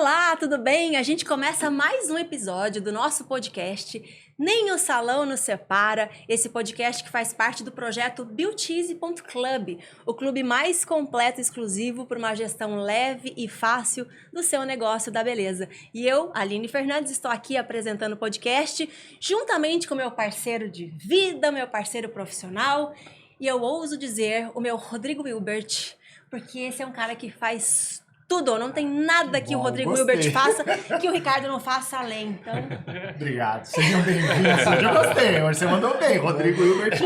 Olá, tudo bem? A gente começa mais um episódio do nosso podcast Nem o Salão Nos Separa, esse podcast que faz parte do projeto Beautease.club, o clube mais completo e exclusivo para uma gestão leve e fácil do seu negócio da beleza. E eu, Aline Fernandes, estou aqui apresentando o podcast juntamente com meu parceiro de vida, meu parceiro profissional, e eu ouso dizer o meu Rodrigo Hilbert, porque esse é um cara que faz tudo, não tem nada que o Rodrigo Hilbert faça que o Ricardo não faça além, então... Obrigado, sejam bem-vindos. Eu gostei, hoje você mandou bem, Rodrigo Hilbert.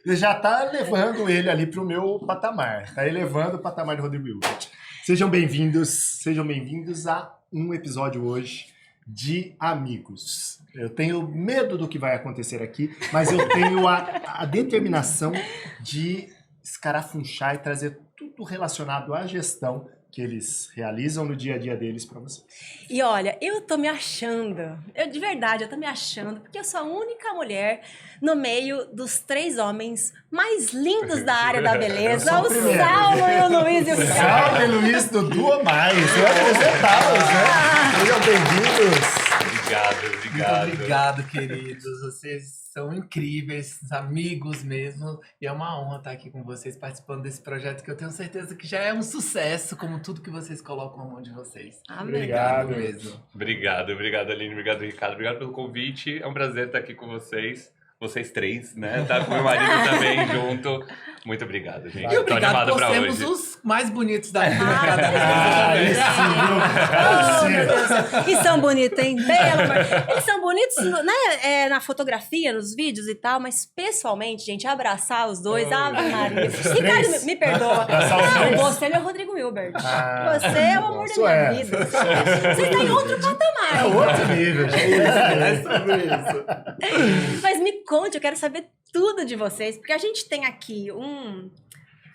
Você já tá levando ele ali pro meu patamar, tá elevando o patamar do Rodrigo Hilbert. Sejam bem-vindos a um episódio hoje de amigos. Eu tenho medo do que vai acontecer aqui, mas eu tenho a determinação de escarafunchar e trazer tudo relacionado à gestão que eles realizam no dia a dia deles para vocês. E olha, eu tô me achando, de verdade, eu tô me achando, porque eu sou a única mulher no meio dos 3 homens mais lindos da área da beleza, o Saulo e o Luiz e o Ricardo. Saulo e Luiz do Duo Mais, eu apresentá-los, né? Sejam bem-vindos. Obrigado. Muito obrigado, queridos. Vocês são incríveis, amigos mesmo. E é uma honra estar aqui com vocês, participando desse projeto que eu tenho certeza que já é um sucesso, como tudo que vocês colocam na mão de vocês. Amém. Obrigado mesmo. Obrigado, Aline. Obrigado, Ricardo. Obrigado pelo convite. É um prazer estar aqui com vocês. Vocês 3, né? Tá com meu marido também junto. Muito obrigado, gente. E obrigado por sermos os mais bonitos da vida. E são bonitos, hein? Belo, eles são bonitos, né? Na fotografia, nos vídeos e tal, mas pessoalmente, gente, abraçar os dois, Ave Maria. Ricardo, me perdoa. Não, você é meu Rodrigo Hilbert. Você é o amor da minha vida. Você está em outro patamar. É outro nível, gente. É sobre isso. Mas me conte, eu quero saber tudo de vocês, porque a gente tem aqui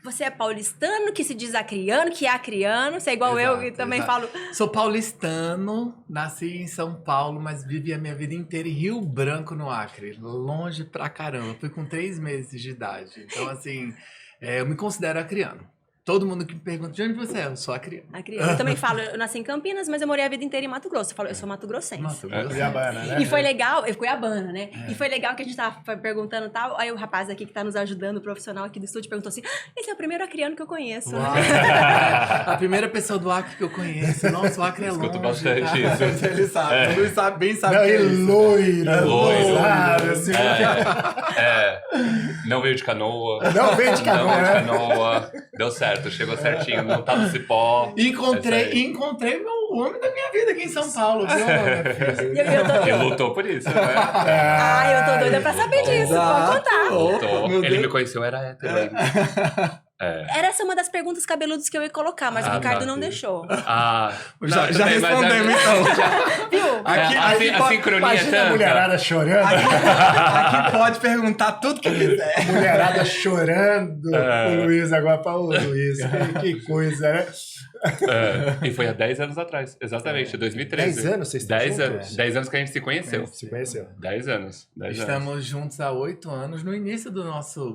Você é paulistano, que se diz acriano, que é acriano, você é igual eu, que também falo... Sou paulistano, nasci em São Paulo, mas vivi a minha vida inteira em Rio Branco, no Acre, longe pra caramba. Fui com 3 meses de idade, então assim, eu me considero acriano. Todo mundo que me pergunta, de onde você é? Eu sou acriano. Eu também falo, eu nasci em Campinas, mas eu morei a vida inteira em Mato Grosso. Eu falo, eu sou mato-grossense. Cuiabana, né? E foi legal, eu Cuiabana, né? E foi legal que a gente tava perguntando tal, aí o rapaz aqui que tá nos ajudando, o profissional aqui do estúdio, perguntou assim, esse é o primeiro acriano que eu conheço. A primeira pessoa do Acre que eu conheço. Nossa, o Acre é longe. Escuto bastante isso. Ele sabe, Luiz bem sabe Não, que é e isso. loira. Assim, Não veio de canoa. Não veio de canoa, Não veio de né? canoa. Deu certo, chegou certinho, não tá no cipó. Encontrei o homem da minha vida aqui em São Paulo, viu, minha filha? Ele lutou por isso, né? Eu tô doida pra saber disso, pode contar. Lutou. Ele me conheceu, era hétero ainda. Era essa uma das perguntas cabeludas que eu ia colocar, mas o Ricardo não deixou. Já respondemos, então. Viu? A sincronia é Imagina a tanta. mulherada chorando. Aqui pode perguntar tudo que quiser. Mulherada chorando. O Luiz agora para o Luiz. Que coisa, né? E foi há 10 anos atrás, exatamente, 2013. 10 anos vocês estão 10 juntos? anos. 10 anos que a gente se conheceu. Se conheceu. 10 anos. 10 anos. Estamos juntos há 8 anos. No início do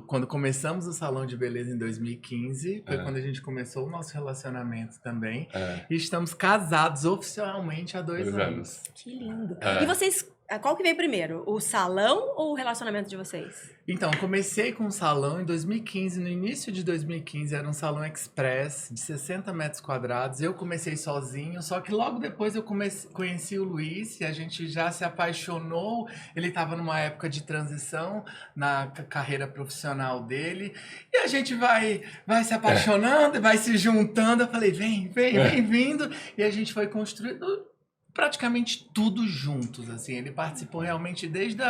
quando começamos o Salão de Beleza em 2015, foi quando a gente começou o nosso relacionamento também. E estamos casados oficialmente há 2 anos. Que lindo. E vocês, qual que veio primeiro? O salão ou o relacionamento de vocês? Então, comecei com um salão em 2015. No início de 2015, era um salão express de 60 metros quadrados. Eu comecei sozinho, só que logo depois eu conheci o Luiz e a gente já se apaixonou. Ele estava numa época de transição na carreira profissional dele. E a gente vai se apaixonando, vai se juntando. Eu falei, vem vindo. E a gente foi construindo praticamente tudo juntos, assim. Ele participou realmente desde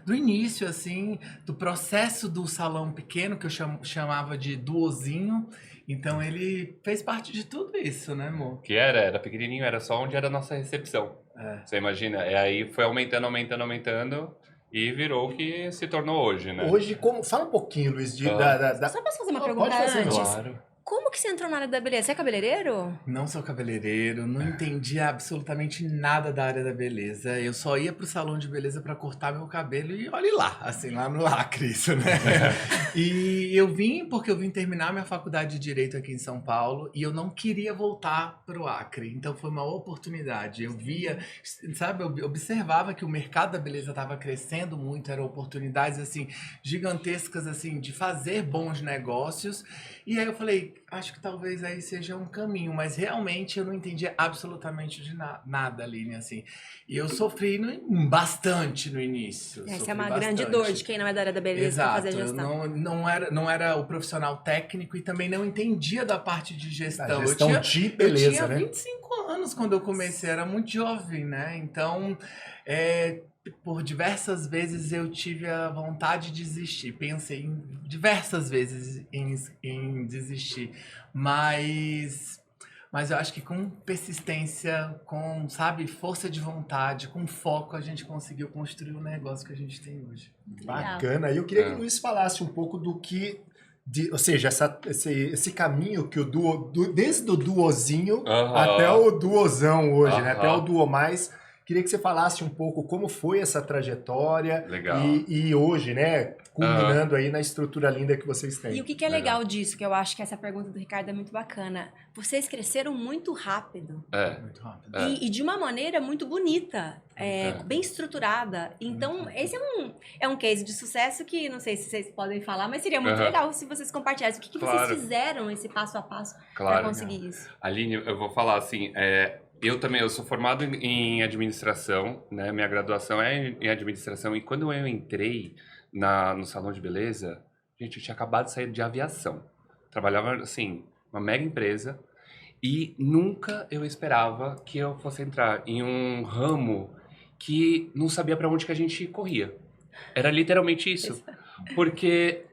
do início, assim, do processo do salão pequeno, que eu chamava de duozinho. Então ele fez parte de tudo isso, né, amor? Que era pequenininho, era só onde era a nossa recepção. Você imagina? E aí foi aumentando e virou o que se tornou hoje, né? Hoje, fala um pouquinho, Luiz, Só posso fazer uma pergunta antes? Claro. como que você entrou na área da beleza? Você é cabeleireiro? Não sou cabeleireiro, não entendia absolutamente nada da área da beleza. Eu só ia pro salão de beleza pra cortar meu cabelo e olhe lá, assim, lá no Acre, isso, né? E eu vim porque eu vim terminar minha faculdade de Direito aqui em São Paulo e eu não queria voltar pro Acre. Então foi uma oportunidade. Eu via, sabe, eu observava que o mercado da beleza estava crescendo muito, eram oportunidades, assim, gigantescas, assim, de fazer bons negócios. E aí eu falei, acho que talvez aí seja um caminho, mas realmente eu não entendia absolutamente de nada, Aline, assim. E eu sofri bastante no início. Essa é uma grande dor de quem não é da área da beleza para fazer gestão. Não era o profissional técnico e também não entendia da parte de gestão. A gestão de beleza, eu tinha né? 25 anos quando eu comecei, era muito jovem, né? Então, por diversas vezes eu tive a vontade de desistir. Pensei diversas vezes em desistir. Mas eu acho que com persistência, com, sabe, força de vontade, com foco, a gente conseguiu construir o negócio que a gente tem hoje. Bacana. E eu queria que o Luiz falasse um pouco do que... ou seja, esse caminho que o duo... desde o duozinho até o duozão hoje, né? Até o duo mais... Queria que você falasse um pouco como foi essa trajetória. Legal. E hoje, né, culminando aí na estrutura linda que vocês têm. E o que é legal disso, que eu acho que essa pergunta do Ricardo é muito bacana. Vocês cresceram muito rápido. Muito rápido. E de uma maneira muito bonita, bem estruturada. Então, esse é um case de sucesso que não sei se vocês podem falar, mas seria muito legal se vocês compartilhassem. O que vocês fizeram esse passo a passo para conseguir isso? Aline, eu vou falar assim, eu sou formado em administração, né? Minha graduação é em administração. E quando eu entrei no salão de beleza, gente, eu tinha acabado de sair de aviação. Trabalhava, assim, uma mega empresa. E nunca eu esperava que eu fosse entrar em um ramo que não sabia para onde que a gente corria. Era literalmente isso. Porque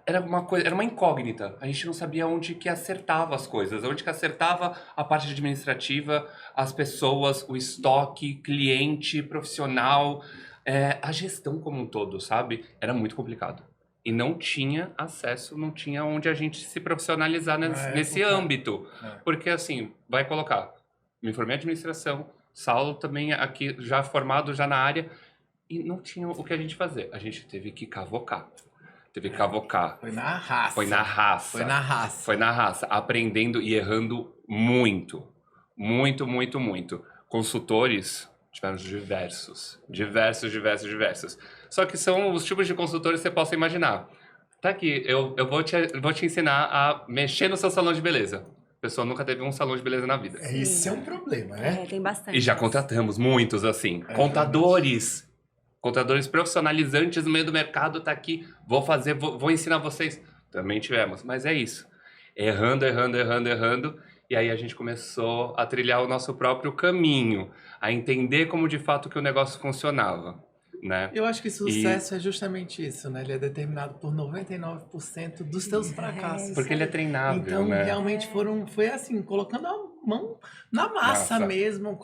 era uma incógnita. A gente não sabia onde que acertava as coisas, onde que acertava a parte administrativa, as pessoas, o estoque, cliente, profissional, a gestão como um todo, sabe? Era muito complicado. E não tinha acesso, não tinha onde a gente se profissionalizar nesse âmbito. Porque assim, vai colocar, me formei em administração, Saulo também aqui já formado já na área, e não tinha o que a gente fazer. A gente teve que cavocar. Foi na raça. Foi na raça. Aprendendo e errando muito. Muito, muito, muito. Consultores tivemos diversos. Só que são os tipos de consultores que você possa imaginar. Tá aqui, eu vou te ensinar a mexer no seu salão de beleza. A pessoa nunca teve um salão de beleza na vida. Esse é um problema, né? Tem bastante. E já contratamos muitos, assim. Contadores profissionalizantes no meio do mercado, tá aqui, vou ensinar vocês. Também tivemos, mas é isso. Errando, e aí a gente começou a trilhar o nosso próprio caminho, a entender como de fato que o negócio funcionava, né? Eu acho que sucesso é justamente isso, né? Ele é determinado por 99% dos teus fracassos. Porque ele é treinável, então, né? realmente foi assim, colocando a mão na massa mesmo,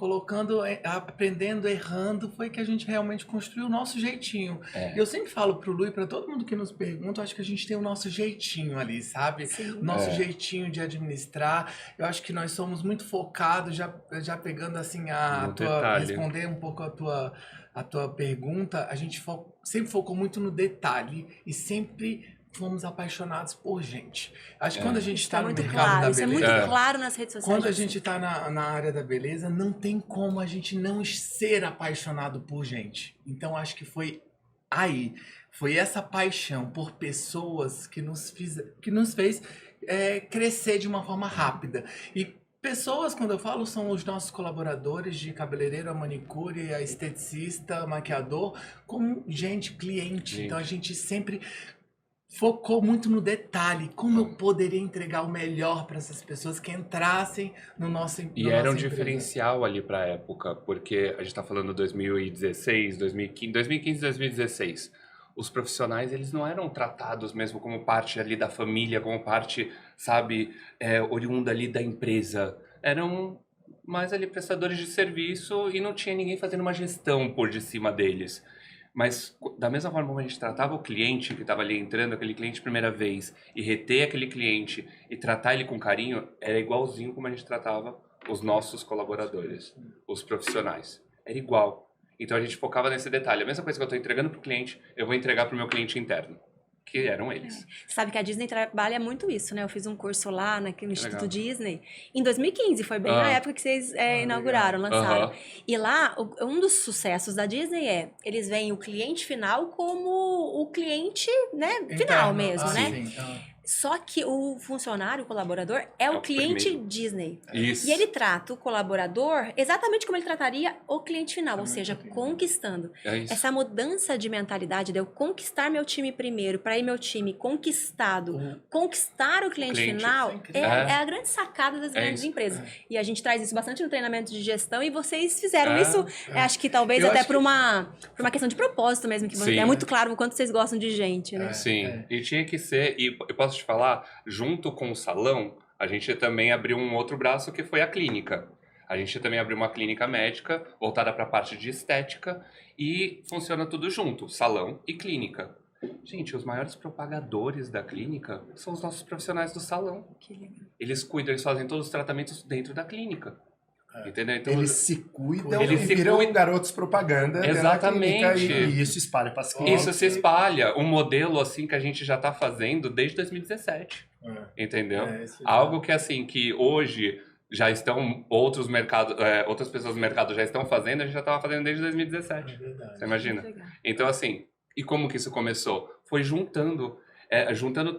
aprendendo, errando, foi que a gente realmente construiu o nosso jeitinho. Eu sempre falo pro Lu e pra todo mundo que nos pergunta, eu acho que a gente tem o nosso jeitinho ali, sabe? Sim. O nosso jeitinho de administrar. Eu acho que nós somos muito focados, já pegando assim responder um pouco a tua pergunta, a gente sempre focou muito no detalhe e sempre fomos apaixonados por gente. Acho que quando a gente está no mercado da beleza... Isso é muito claro nas redes sociais. Quando a gente está na área da beleza, não tem como a gente não ser apaixonado por gente. Então, acho que foi aí. Foi essa paixão por pessoas que nos fez crescer de uma forma rápida. E pessoas, quando eu falo, são os nossos colaboradores de cabeleireiro, a manicure, a esteticista, a maquiador, como cliente. Então a gente sempre focou muito no detalhe, como eu poderia entregar o melhor para essas pessoas que entrassem no nosso E era um diferencial ali para a época, porque a gente está falando 2016, 2015, 2016. Os profissionais, eles não eram tratados mesmo como parte ali da família, como parte, sabe, oriunda ali da empresa. Eram mais ali prestadores de serviço e não tinha ninguém fazendo uma gestão por de cima deles. Mas da mesma forma como a gente tratava o cliente que estava ali entrando, aquele cliente primeira vez, e reter aquele cliente e tratar ele com carinho, era igualzinho como a gente tratava os nossos colaboradores, os profissionais. Era igual. Então a gente focava nesse detalhe. A mesma coisa que eu estou entregando para o cliente, eu vou entregar para o meu cliente interno, que eram eles. Sabe que a Disney trabalha muito isso, né? Eu fiz um curso lá no Instituto legal. Disney em 2015, foi bem na época que vocês inauguraram, lançaram. Aham. E lá, um dos sucessos da Disney eles veem o cliente final como o cliente, né, final Interno. mesmo, né? Sim. Só que o funcionário, o colaborador, é o cliente primeiro. Disney. Isso. E ele trata o colaborador exatamente como ele trataria o cliente final, ou seja, conquistando. É isso. Essa mudança de mentalidade de eu conquistar meu time primeiro, para ir meu time conquistado, conquistar o cliente final, isso é é incrível. a grande sacada das grandes isso. empresas. E a gente traz isso bastante no treinamento de gestão e vocês fizeram É. isso, acho que talvez Eu até acho por uma questão de propósito mesmo, que Sim. é muito claro o quanto vocês gostam de gente, né? Sim, e tinha que ser, e eu posso te falar, junto com o salão, a gente também abriu um outro braço que foi a clínica. A gente também abriu uma clínica médica voltada para a parte de estética e funciona tudo junto, salão e clínica. Gente, os maiores propagadores da clínica são os nossos profissionais do salão. Que legal. Eles cuidam, eles fazem todos os tratamentos dentro da clínica. Entendeu? Então, Eles se cuidam Eles e se viram cuidam. garotos propaganda dentro da Exatamente. clínica e isso espalha para as clínicas. isso se espalha. Um modelo assim que a gente já está fazendo desde 2017. Entendeu? Isso Algo que assim, que hoje já estão outros mercados, outras pessoas do mercado já estão fazendo, a gente já estava fazendo desde 2017. verdade. Você imagina? Muito legal. Então assim, e como que isso começou? Foi juntando,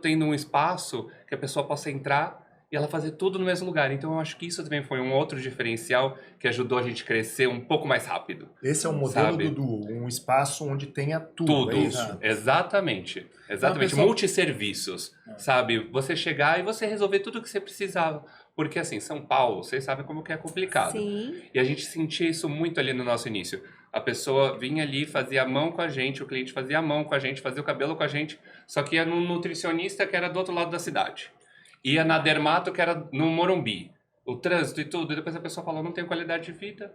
tendo um espaço que a pessoa possa entrar e ela fazer tudo no mesmo lugar. Então eu acho que isso também foi um outro diferencial que ajudou a gente a crescer um pouco mais rápido. Esse é o modelo Sabe? do Duo, um espaço onde tenha tudo. Tudo. É isso? Exatamente. Exatamente. pessoal- Multisserviços. Sabe? Você chegar e você resolver tudo o que você precisava. Porque assim, São Paulo, vocês sabem como que é complicado. Sim. E a gente sentia isso muito ali no nosso início. A pessoa vinha ali, fazia a mão com a gente, o cliente fazia a mão com a gente, fazia o cabelo com a gente, só que ia no nutricionista que era do outro lado da cidade. Ia na dermato que era no Morumbi. O trânsito e tudo. E depois a pessoa falou, não tem qualidade de vida.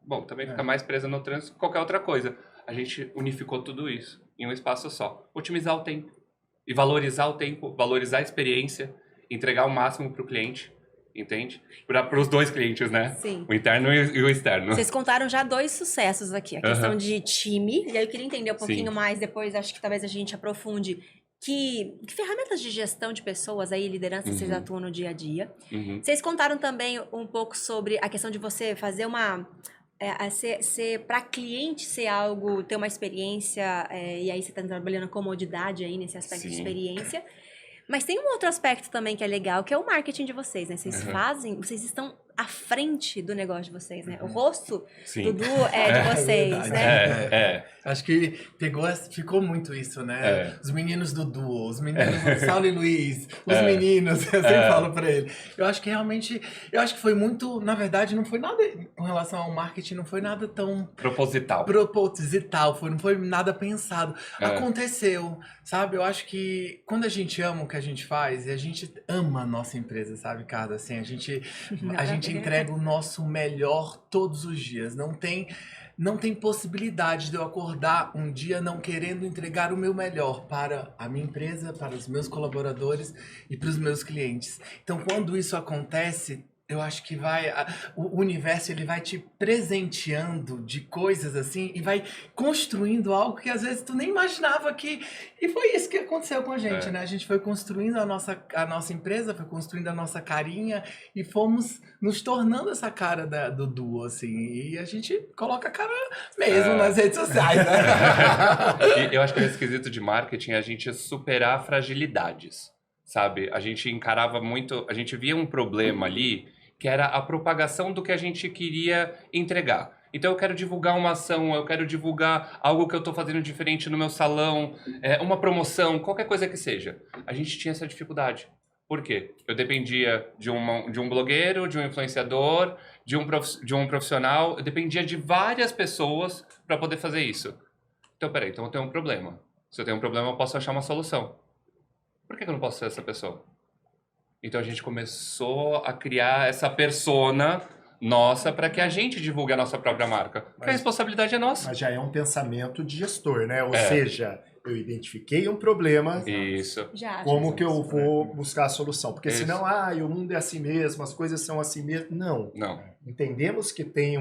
Bom, também fica mais presa no trânsito que qualquer outra coisa. A gente unificou tudo isso em um espaço só. Otimizar o tempo. E valorizar o tempo, valorizar a experiência, entregar o máximo para o cliente. Entende? Para os dois clientes, né? Sim. O interno e o externo. Vocês contaram já 2 sucessos aqui. A questão de time, e aí eu queria entender um pouquinho Sim. mais depois, acho que talvez a gente aprofunde que ferramentas de gestão de pessoas aí, liderança, vocês atuam no dia a dia. Uhum. Vocês contaram também um pouco sobre a questão de você fazer uma... ser para cliente ser algo, ter uma experiência, e aí você está trabalhando a comodidade aí nesse aspecto de Sim. experiência. Mas tem um outro aspecto também que é legal, que é o marketing de vocês, né? Vocês Uhum. vocês estão à frente do negócio de vocês, né? O rosto Sim. do Duo é de vocês, verdade. né? Acho que ficou muito isso, né? É. Os meninos do Duo, os meninos do Saulo e Luiz, os meninos, eu sempre falo pra ele. Eu acho que realmente, foi muito, na verdade, não foi nada, com relação ao marketing, não foi nada tão Proposital. proposital, não foi nada pensado. É. Aconteceu, sabe? Eu acho que quando a gente ama o que a gente faz, e a gente ama a nossa empresa, sabe, Carla? Assim, a gente entrega o nosso melhor todos os dias. Não tem possibilidade de eu acordar um dia não querendo entregar o meu melhor para a minha empresa, para os meus colaboradores e para os meus clientes. Então, quando isso acontece, eu acho que o universo ele vai te presenteando de coisas assim e vai construindo algo que às vezes tu nem imaginava que... E foi isso que aconteceu com a gente, né? A gente foi construindo a nossa empresa, foi construindo a nossa carinha e fomos nos tornando essa cara do Duo, assim. E a gente coloca a cara mesmo nas redes sociais, né? E eu acho que nesse quesito de marketing, a gente superar fragilidades, sabe? A gente encarava muito... A gente via um problema ali, que era a propagação do que a gente queria entregar. Então eu quero divulgar uma ação, eu quero divulgar algo que eu estou fazendo diferente no meu salão, uma promoção, qualquer coisa que seja. A gente tinha essa dificuldade. Por quê? Eu dependia de um blogueiro, de um influenciador, de um profissional, eu dependia de várias pessoas para poder fazer isso. Então, peraí, então eu tenho um problema. Se eu tenho um problema, eu posso achar uma solução. Por que eu não posso ser essa pessoa? Então a gente começou a criar essa persona nossa para que a gente divulgue a nossa própria marca. Porque a responsabilidade é nossa. Mas já é um pensamento de gestor, né? Ou seja, eu identifiquei um problema, Isso. Já, como já. que eu vou buscar a solução? Porque Isso. senão, o mundo é assim mesmo, as coisas são assim mesmo. Não. Não. Entendemos que tem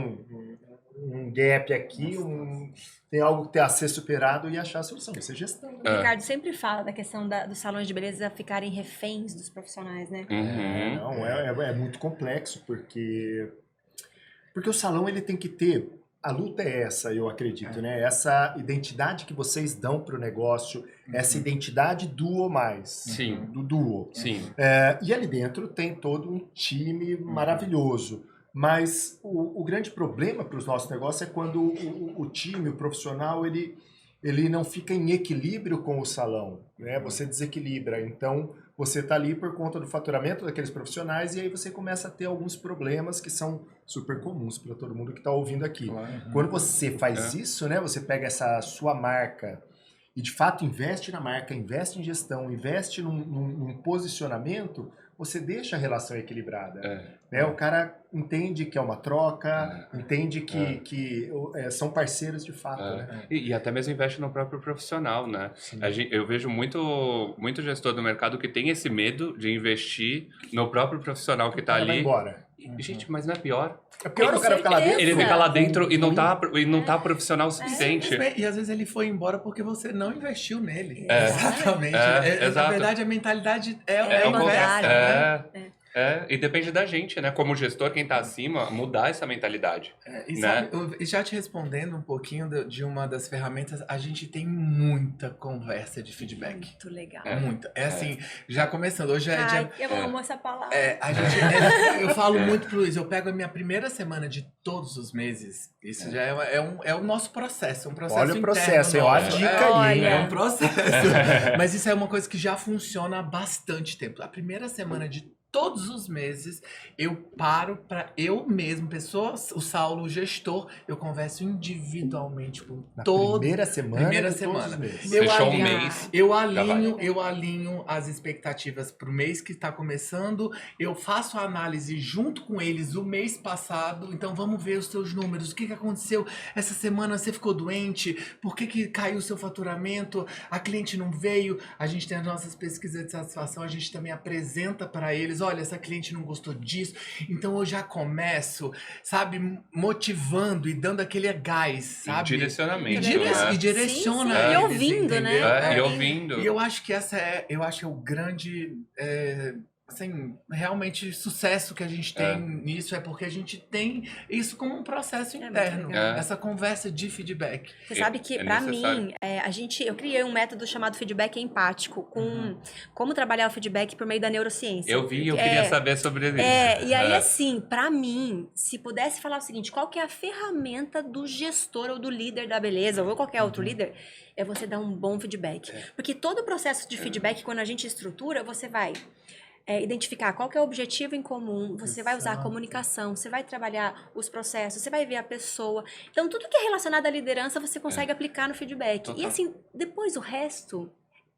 um gap aqui, tem algo que tem a ser superado e achar a solução. Isso é gestão. Né? O Ricardo sempre fala da questão dos salões de beleza ficarem reféns dos profissionais, né? Uhum. Não, é muito complexo, porque o salão ele tem que ter, a luta é essa, eu acredito, né? Essa identidade que vocês dão para o negócio, essa identidade duo mais. Sim. Do duo. Sim. E ali dentro tem todo um time maravilhoso. Mas o grande problema para os nossos negócios é quando o time, o profissional, ele não fica em equilíbrio com o salão, né? Você desequilibra. Então, você está ali por conta do faturamento daqueles profissionais e aí você começa a ter alguns problemas que são super comuns para todo mundo que está ouvindo aqui. Quando você faz isso, né? Você pega essa sua marca e, de fato, investe na marca, investe em gestão, investe num posicionamento, você deixa a relação equilibrada. Né? O cara entende que é uma troca, entende que são parceiros de fato. Né? E até mesmo investe no próprio profissional, né? Eu vejo muito gestor do mercado que tem esse medo de investir no próprio profissional que está ali. Vai embora. Gente, mas não é pior? É pior o cara ficar lá dentro. Ele fica lá dentro e não tá profissional o suficiente. E às vezes ele foi embora porque você não investiu nele. É. Exatamente. Exato. Na verdade, a mentalidade é o o contrário, inverso, né? E depende da gente, né? Como gestor, quem tá acima, mudar essa mentalidade. E né? sabe, já te respondendo um pouquinho de uma das ferramentas, a gente tem muita conversa de feedback. Muito legal. Muita. Assim, já começando, hoje é dia... Eu amo essa palavra. Eu falo muito pro Luiz, eu pego a minha primeira semana de todos os meses, isso já é o nosso processo, um processo Olha o interno processo, nosso. a dica aí, É né? um processo. Mas isso é uma coisa que já funciona há bastante tempo. A primeira semana de todos os meses, eu paro para eu mesmo, o Saulo, o gestor, eu converso individualmente com Primeira semana. Fechou um mês. Eu alinho as expectativas pro mês que está começando, eu faço a análise junto com eles o mês passado, então vamos ver os seus números, o que aconteceu essa semana, você ficou doente, por que caiu o seu faturamento, a cliente não veio, a gente tem as nossas pesquisas de satisfação, a gente também apresenta para eles, olha, essa cliente não gostou disso, então eu já começo, sabe, motivando e dando aquele gás, sabe? Direcionamento. E direciona Sim. eles, E ouvindo, né? entendeu? E ouvindo. E eu acho que eu acho que é o grande, assim, realmente sucesso que a gente tem nisso é porque a gente tem isso como um processo interno, essa conversa de feedback. Você sabe que, pra mim, eu criei um método chamado feedback empático, com como trabalhar o feedback por meio da neurociência. Eu queria saber sobre isso. E aí, assim, pra mim, se pudesse falar o seguinte, qual que é a ferramenta do gestor ou do líder da beleza, ou qualquer outro líder, é você dar um bom feedback. Porque todo o processo de feedback, quando a gente estrutura, você vai identificar qual que é o objetivo em comum, você vai usar a comunicação, você vai trabalhar os processos, você vai ver a pessoa. Então, tudo que é relacionado à liderança, você consegue aplicar no feedback. Total. E assim, depois o resto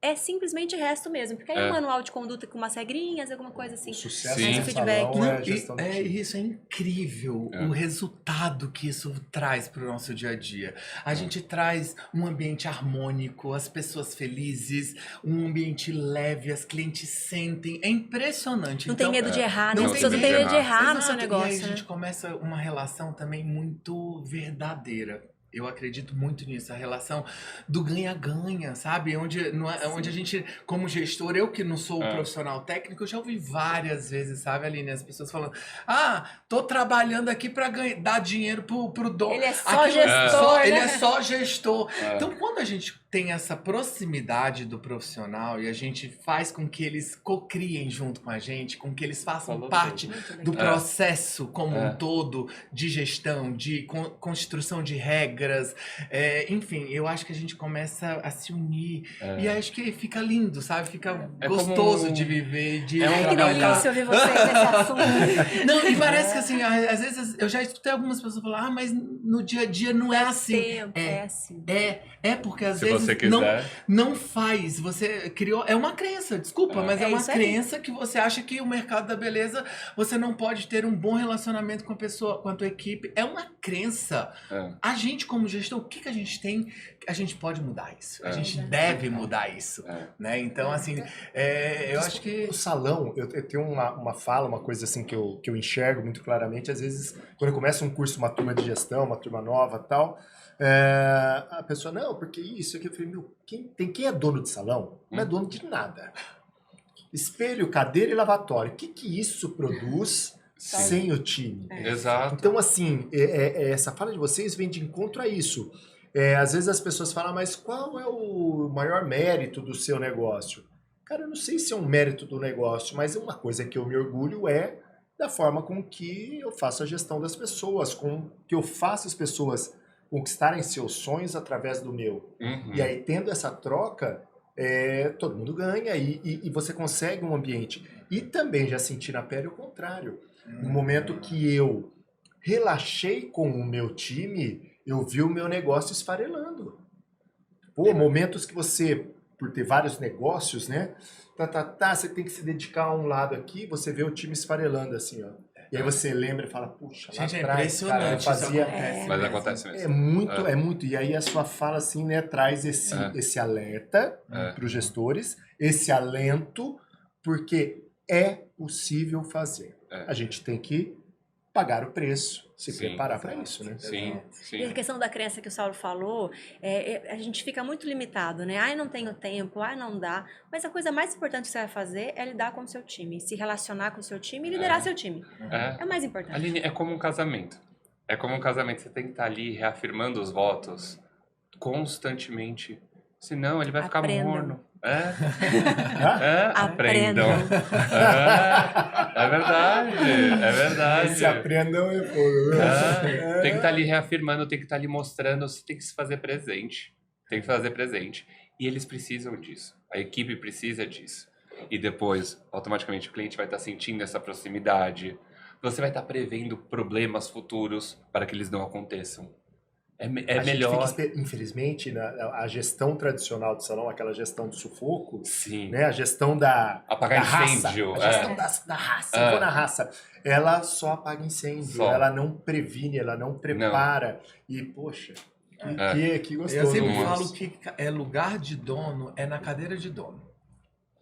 é simplesmente resto mesmo. Porque aí é um manual de conduta com umas regrinhas, alguma coisa assim. O sucesso Sim. do Feedback. salão é a gestão do time. Isso é incrível, o resultado que isso traz para o nosso dia a dia. A gente traz um ambiente harmônico, as pessoas felizes, um ambiente leve, as clientes sentem. É impressionante. Não Então, tem medo de errar, né? não As pessoas não tem têm medo de medo de errar no seu Exato, negócio, e aí a né? gente começa uma relação também muito verdadeira. Eu acredito muito nisso, a relação do ganha-ganha, sabe? Onde a gente, como gestor, eu que não sou o profissional técnico, eu já ouvi várias vezes, sabe, Aline? As pessoas falando, tô trabalhando aqui para dar dinheiro pro dono. Ele é só gestor, né? Ele é só gestor. Então, quando a gente tem essa proximidade do profissional e a gente faz com que eles cocriem junto com a gente, com que eles façam parte do processo como um todo de gestão, de construção de regras, enfim, eu acho que a gente começa a se unir e acho que fica lindo, sabe? Fica gostoso de viver, de Que trabalhar. delícia ouvir vocês nesse assunto. Não, e parece que assim, às vezes eu já escutei algumas pessoas falar, mas no dia a dia não é assim. Tempo, é assim. É porque às Se vezes você quiser. Não faz. Você criou... É uma crença, desculpa, mas é uma isso aí. crença que você acha que o mercado da beleza, você não pode ter um bom relacionamento com a pessoa, com a tua equipe. É uma crença. A gente, como gestor, o que a gente tem? A gente pode mudar isso. A gente deve mudar isso. Né? Então, assim, eu acho que... O salão, eu tenho uma fala, uma coisa assim que eu enxergo muito claramente. Às vezes, quando eu começo um curso, uma turma de gestão, uma turma nova e tal, a pessoa, não, porque isso aqui. Eu falei, meu, quem é dono de salão não é dono de nada. Espelho, cadeira e lavatório. O que isso produz sem o time? Exato. Então, assim, essa fala de vocês vem de encontro a isso. Às vezes as pessoas falam, mas qual é o maior mérito do seu negócio? Cara, eu não sei se é um mérito do negócio, mas uma coisa que eu me orgulho é da forma com que eu faço a gestão das pessoas, com que eu faço as pessoas conquistarem seus sonhos através do meu. E aí, tendo essa troca, todo mundo ganha e você consegue um ambiente. E também já senti na pele o contrário. No momento que eu relaxei com o meu time, eu vi o meu negócio esfarelando. Pô, momentos que você, por ter vários negócios, né? Você tem que se dedicar a um lado aqui, você vê o time esfarelando assim, ó. E aí você lembra e fala, puxa, lá Gente, atrás, cara, eu fazia... Mas acontece mesmo. É muito. E aí a sua fala, assim, né, traz esse alerta para os gestores, esse alento, porque é possível fazer. A gente tem que pagar o preço, se preparar para isso, né? Sim. E a questão da crença que o Saulo falou, a gente fica muito limitado, né? Ai, não tenho tempo, ai, não dá. Mas a coisa mais importante que você vai fazer é lidar com o seu time, se relacionar com o seu time e liderar seu time. É o mais importante. Aline, é como um casamento. É como um casamento, você tem que estar ali reafirmando os votos constantemente. Senão ele vai ficar morno. Aprendam. É verdade. Se aprendam é fogo. Tem que estar ali reafirmando, tem que estar ali mostrando, você tem que se fazer presente. Tem que fazer presente. E eles precisam disso. A equipe precisa disso. E depois, automaticamente, o cliente vai estar sentindo essa proximidade. Você vai estar prevendo problemas futuros para que eles não aconteçam. É melhor. Infelizmente, a gestão tradicional do salão, aquela gestão do sufoco, Sim. Né, a gestão da incêndio. Raça, a gestão da raça, eu vou na raça. Ela só apaga incêndio, ela não previne, ela não prepara. E, poxa, que gostoso. Eu sempre falo que lugar de dono é na cadeira de dono.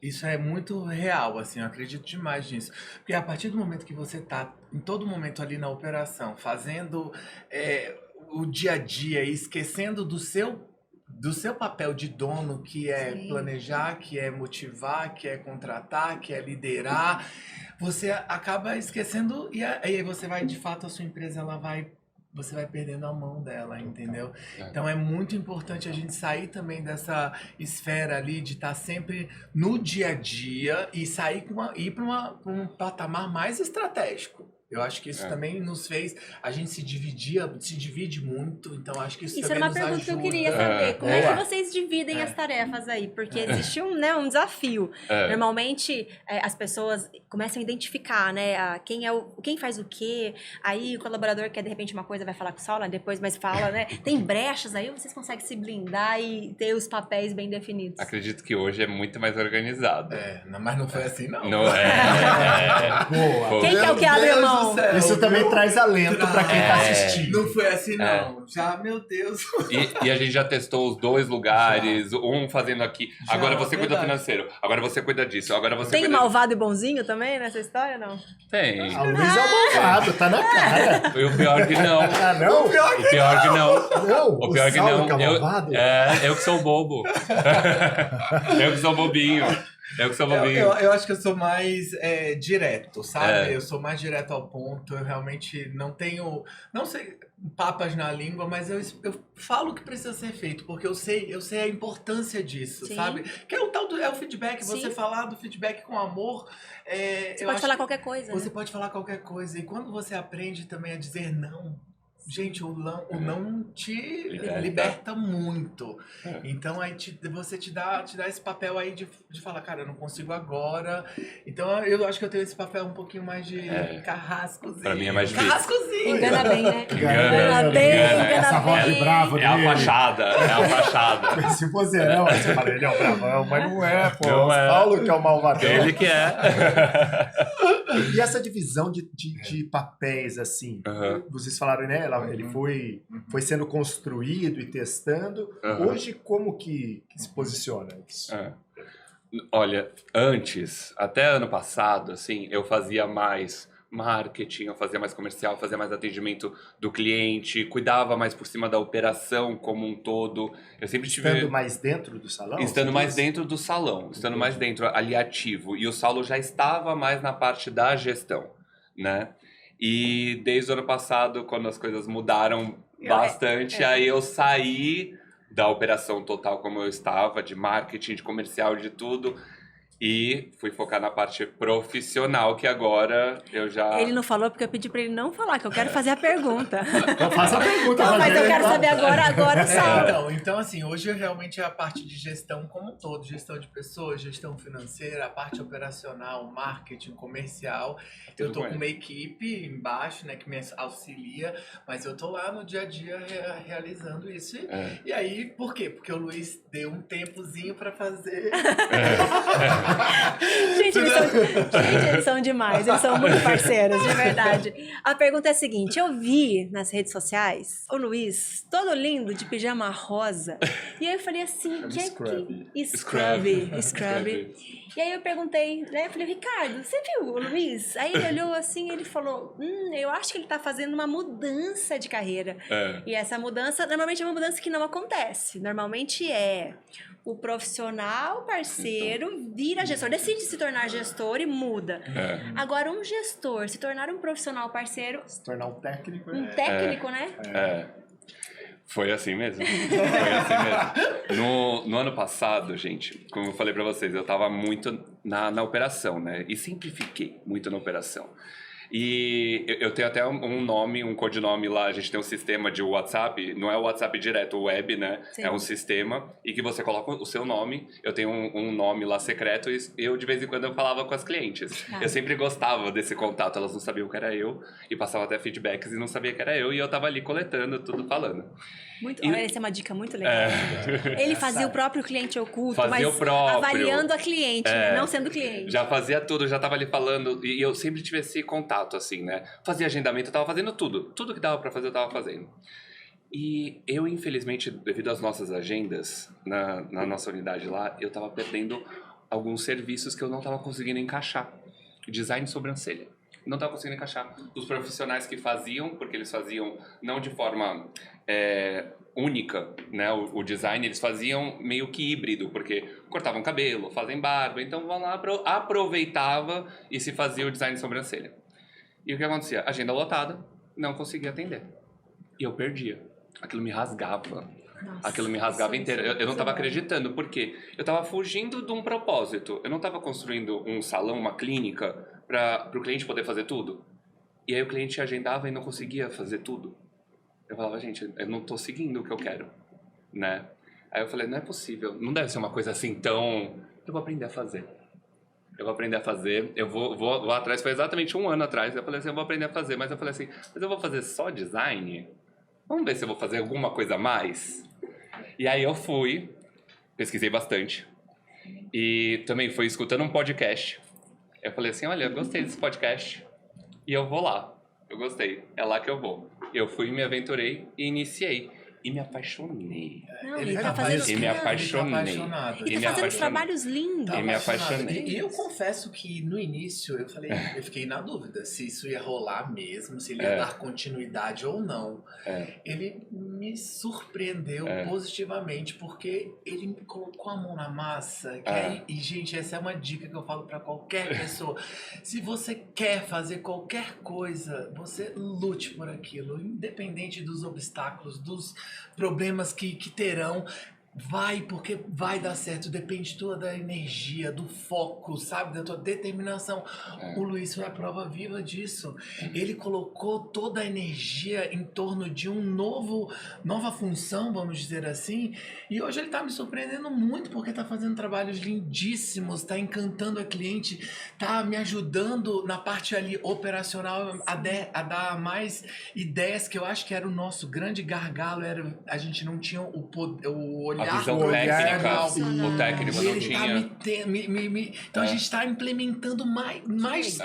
Isso é muito real, assim, eu acredito demais nisso. Porque a partir do momento que você está, em todo momento ali na operação, fazendo o dia a dia e esquecendo do seu papel de dono, que é planejar, que é motivar, que é contratar, que é liderar, você acaba esquecendo e aí você vai, de fato, a sua empresa, você vai perdendo a mão dela, entendeu? Então é muito importante a gente sair também dessa esfera ali de estar sempre no dia a dia e ir para um patamar mais estratégico. Eu acho que isso também nos fez, a gente se divide muito, então acho que isso também nos ajuda. Isso era uma pergunta que eu queria saber, como é que vocês dividem as tarefas aí? Porque existe um desafio. Normalmente, as pessoas começam a identificar, né, quem faz o quê, aí o colaborador quer, de repente, uma coisa, vai falar com o Saulo, depois mais fala, né, tem brechas, aí vocês conseguem se blindar e ter os papéis bem definidos. Acredito que hoje é muito mais organizado. Mas não foi assim, não. Não é. Boa. Quem que é o que abre a mão? Isso também traz alento para quem tá assistindo. Não foi assim, não. Já, meu Deus. E a gente já testou os dois lugares, um fazendo aqui. Agora você cuida do financeiro, agora você cuida disso, agora você Tem cuida... malvado e bonzinho também nessa história, não? Tem. A Luiz é o malvado, tá na cara. E o pior que não. Ah, não? O pior que não. Não, O pior que não. Saulo é malvado? Eu que sou o bobo. Eu que sou o bobinho. Eu acho que eu sou mais direto, sabe? Eu sou mais direto ao ponto. Eu realmente não tenho, não sei, papas na língua, mas eu falo o que precisa ser feito, porque eu sei a importância disso, sabe? Que é o tal do feedback, você falar do feedback com amor. Você pode falar qualquer coisa. Você pode falar qualquer coisa. E quando você aprende também a dizer não, Gente, o não te liberta muito. Então, aí você te dá esse papel aí de falar, cara, eu não consigo agora. Então, eu acho que eu tenho esse papel um pouquinho mais de carrascozinho. Pra mim é mais difícil. Carrascozinho. Engana bem, né? Engana bem, essa engana voz de bem. bravo É a dele. fachada, é a fachada. Se você não, aí você fala, ele é o bravão, mas não é, pô. Não é. Paulo que é o malvadão. Ele que é. E essa divisão de papéis, assim, vocês falaram, né? Ele foi sendo construído e testando. Hoje, como que se posiciona isso? Olha, antes, até ano passado, assim, eu fazia mais marketing, eu fazia mais comercial, fazia mais atendimento do cliente, cuidava mais por cima da operação como um todo. Eu sempre tive... Estando mais dentro do salão? Estando mais dentro do salão, estando mais dentro, ali ativo. E o Saulo já estava mais na parte da gestão, né? E desde o ano passado, quando as coisas mudaram bastante, aí eu saí da operação total como eu estava, de marketing, de comercial, de tudo, e fui focar na parte profissional, que agora eu já... Ele não falou porque eu pedi pra ele não falar, que eu quero fazer a pergunta. Então faça a pergunta. Não, mas eu quero saber agora, Saulo. Então, assim, hoje realmente é a parte de gestão como um todo, gestão de pessoas, gestão financeira, a parte operacional, marketing, comercial. Eu tô com uma equipe embaixo, né, que me auxilia, mas eu tô lá no dia a dia realizando isso. E aí, por quê? Porque o Luiz deu um tempozinho pra fazer. Gente, eles são demais, eles são muito parceiros, de verdade. A pergunta é a seguinte, eu vi nas redes sociais o Luiz todo lindo de pijama rosa, e aí eu falei assim, Scrubby. E aí eu perguntei, né, eu falei, Ricardo, você viu o Luiz? Aí ele olhou assim e ele falou, eu acho que ele tá fazendo uma mudança de carreira. E essa mudança, normalmente é uma mudança que não acontece, normalmente é... O profissional parceiro vira gestor, decide se tornar gestor e muda. Agora, um gestor se tornar um profissional parceiro... Se tornar um técnico. Um técnico, né? Foi assim mesmo. Foi assim mesmo. No ano passado, gente, como eu falei pra vocês, eu tava muito na operação, né? E sempre fiquei muito na operação. E eu tenho até um nome, um codinome lá, a gente tem um sistema de WhatsApp, não é o WhatsApp direto, o web, né? Sim. É um sistema e que você coloca o seu nome, eu tenho um nome lá secreto e eu de vez em quando eu falava com as clientes. Eu sempre gostava desse contato, elas não sabiam que era eu e passavam até feedbacks e não sabia que era eu e eu tava ali coletando, tudo falando. Essa é uma dica muito legal. Ele fazia o próprio cliente oculto, Fazia mas o próprio. avaliando a cliente, né? Não sendo cliente. Já fazia tudo, já tava ali falando, e eu sempre tive esse contato, assim, né? Fazia agendamento, eu tava fazendo tudo. Tudo que dava pra fazer, eu tava fazendo. E eu, infelizmente, devido às nossas agendas, na nossa unidade lá, eu tava perdendo alguns serviços que eu não tava conseguindo encaixar. Design de sobrancelha. Não tava conseguindo encaixar. Os profissionais que faziam, porque eles faziam não de forma única, né? O design, eles faziam meio que híbrido, porque cortavam cabelo, fazem barba, então vão lá, aproveitava e se fazia o design de sobrancelha. E o que acontecia? Agenda lotada, não conseguia atender. E eu perdia. Aquilo me rasgava. Aquilo me rasgava inteiro. Eu não estava acreditando, porque eu estava fugindo de um propósito. Eu não estava construindo um salão, uma clínica, para o cliente poder fazer tudo. E aí o cliente agendava e não conseguia fazer tudo. Eu falava, gente, eu não estou seguindo o que eu quero, né? Aí eu falei, não é possível. Não deve ser uma coisa assim tão... Eu vou aprender a fazer. Eu vou atrás, foi exatamente 1 ano atrás, eu falei assim, eu vou aprender a fazer, mas eu falei assim, mas eu vou fazer só design? Vamos ver se eu vou fazer alguma coisa a mais? E aí eu fui, pesquisei bastante, e também fui escutando um podcast. Eu falei assim, olha, eu gostei desse podcast, e eu vou lá, eu gostei, é lá que eu vou. Eu fui, me aventurei e iniciei. E me apaixonei. Não, Ele ele tá tá fazendo... fazendo- E me apaixonei. apaixonado. Ele tá fazendo trabalhos lindos. E me apaixonei. E eu confesso que no início eu fiquei na dúvida se isso ia rolar mesmo, se ele ia dar continuidade ou não. Ele me surpreendeu positivamente, porque ele me colocou a mão na massa. E, gente, essa é uma dica que eu falo pra qualquer pessoa. Se você quer fazer qualquer coisa, você lute por aquilo, independente dos obstáculos, dos problemas que terão. vai, porque vai dar certo, depende toda da energia, do foco, sabe, da tua determinação. O Luiz foi a prova viva disso. Ele colocou toda a energia em torno de nova função, vamos dizer assim, e hoje ele tá me surpreendendo muito, porque tá fazendo trabalhos lindíssimos, tá encantando a cliente, tá me ajudando na parte ali operacional a dar mais ideias, que eu acho que era o nosso grande gargalo, a gente não tinha o olhar. A visão técnica, o técnico não tinha. Então a gente está implementando mais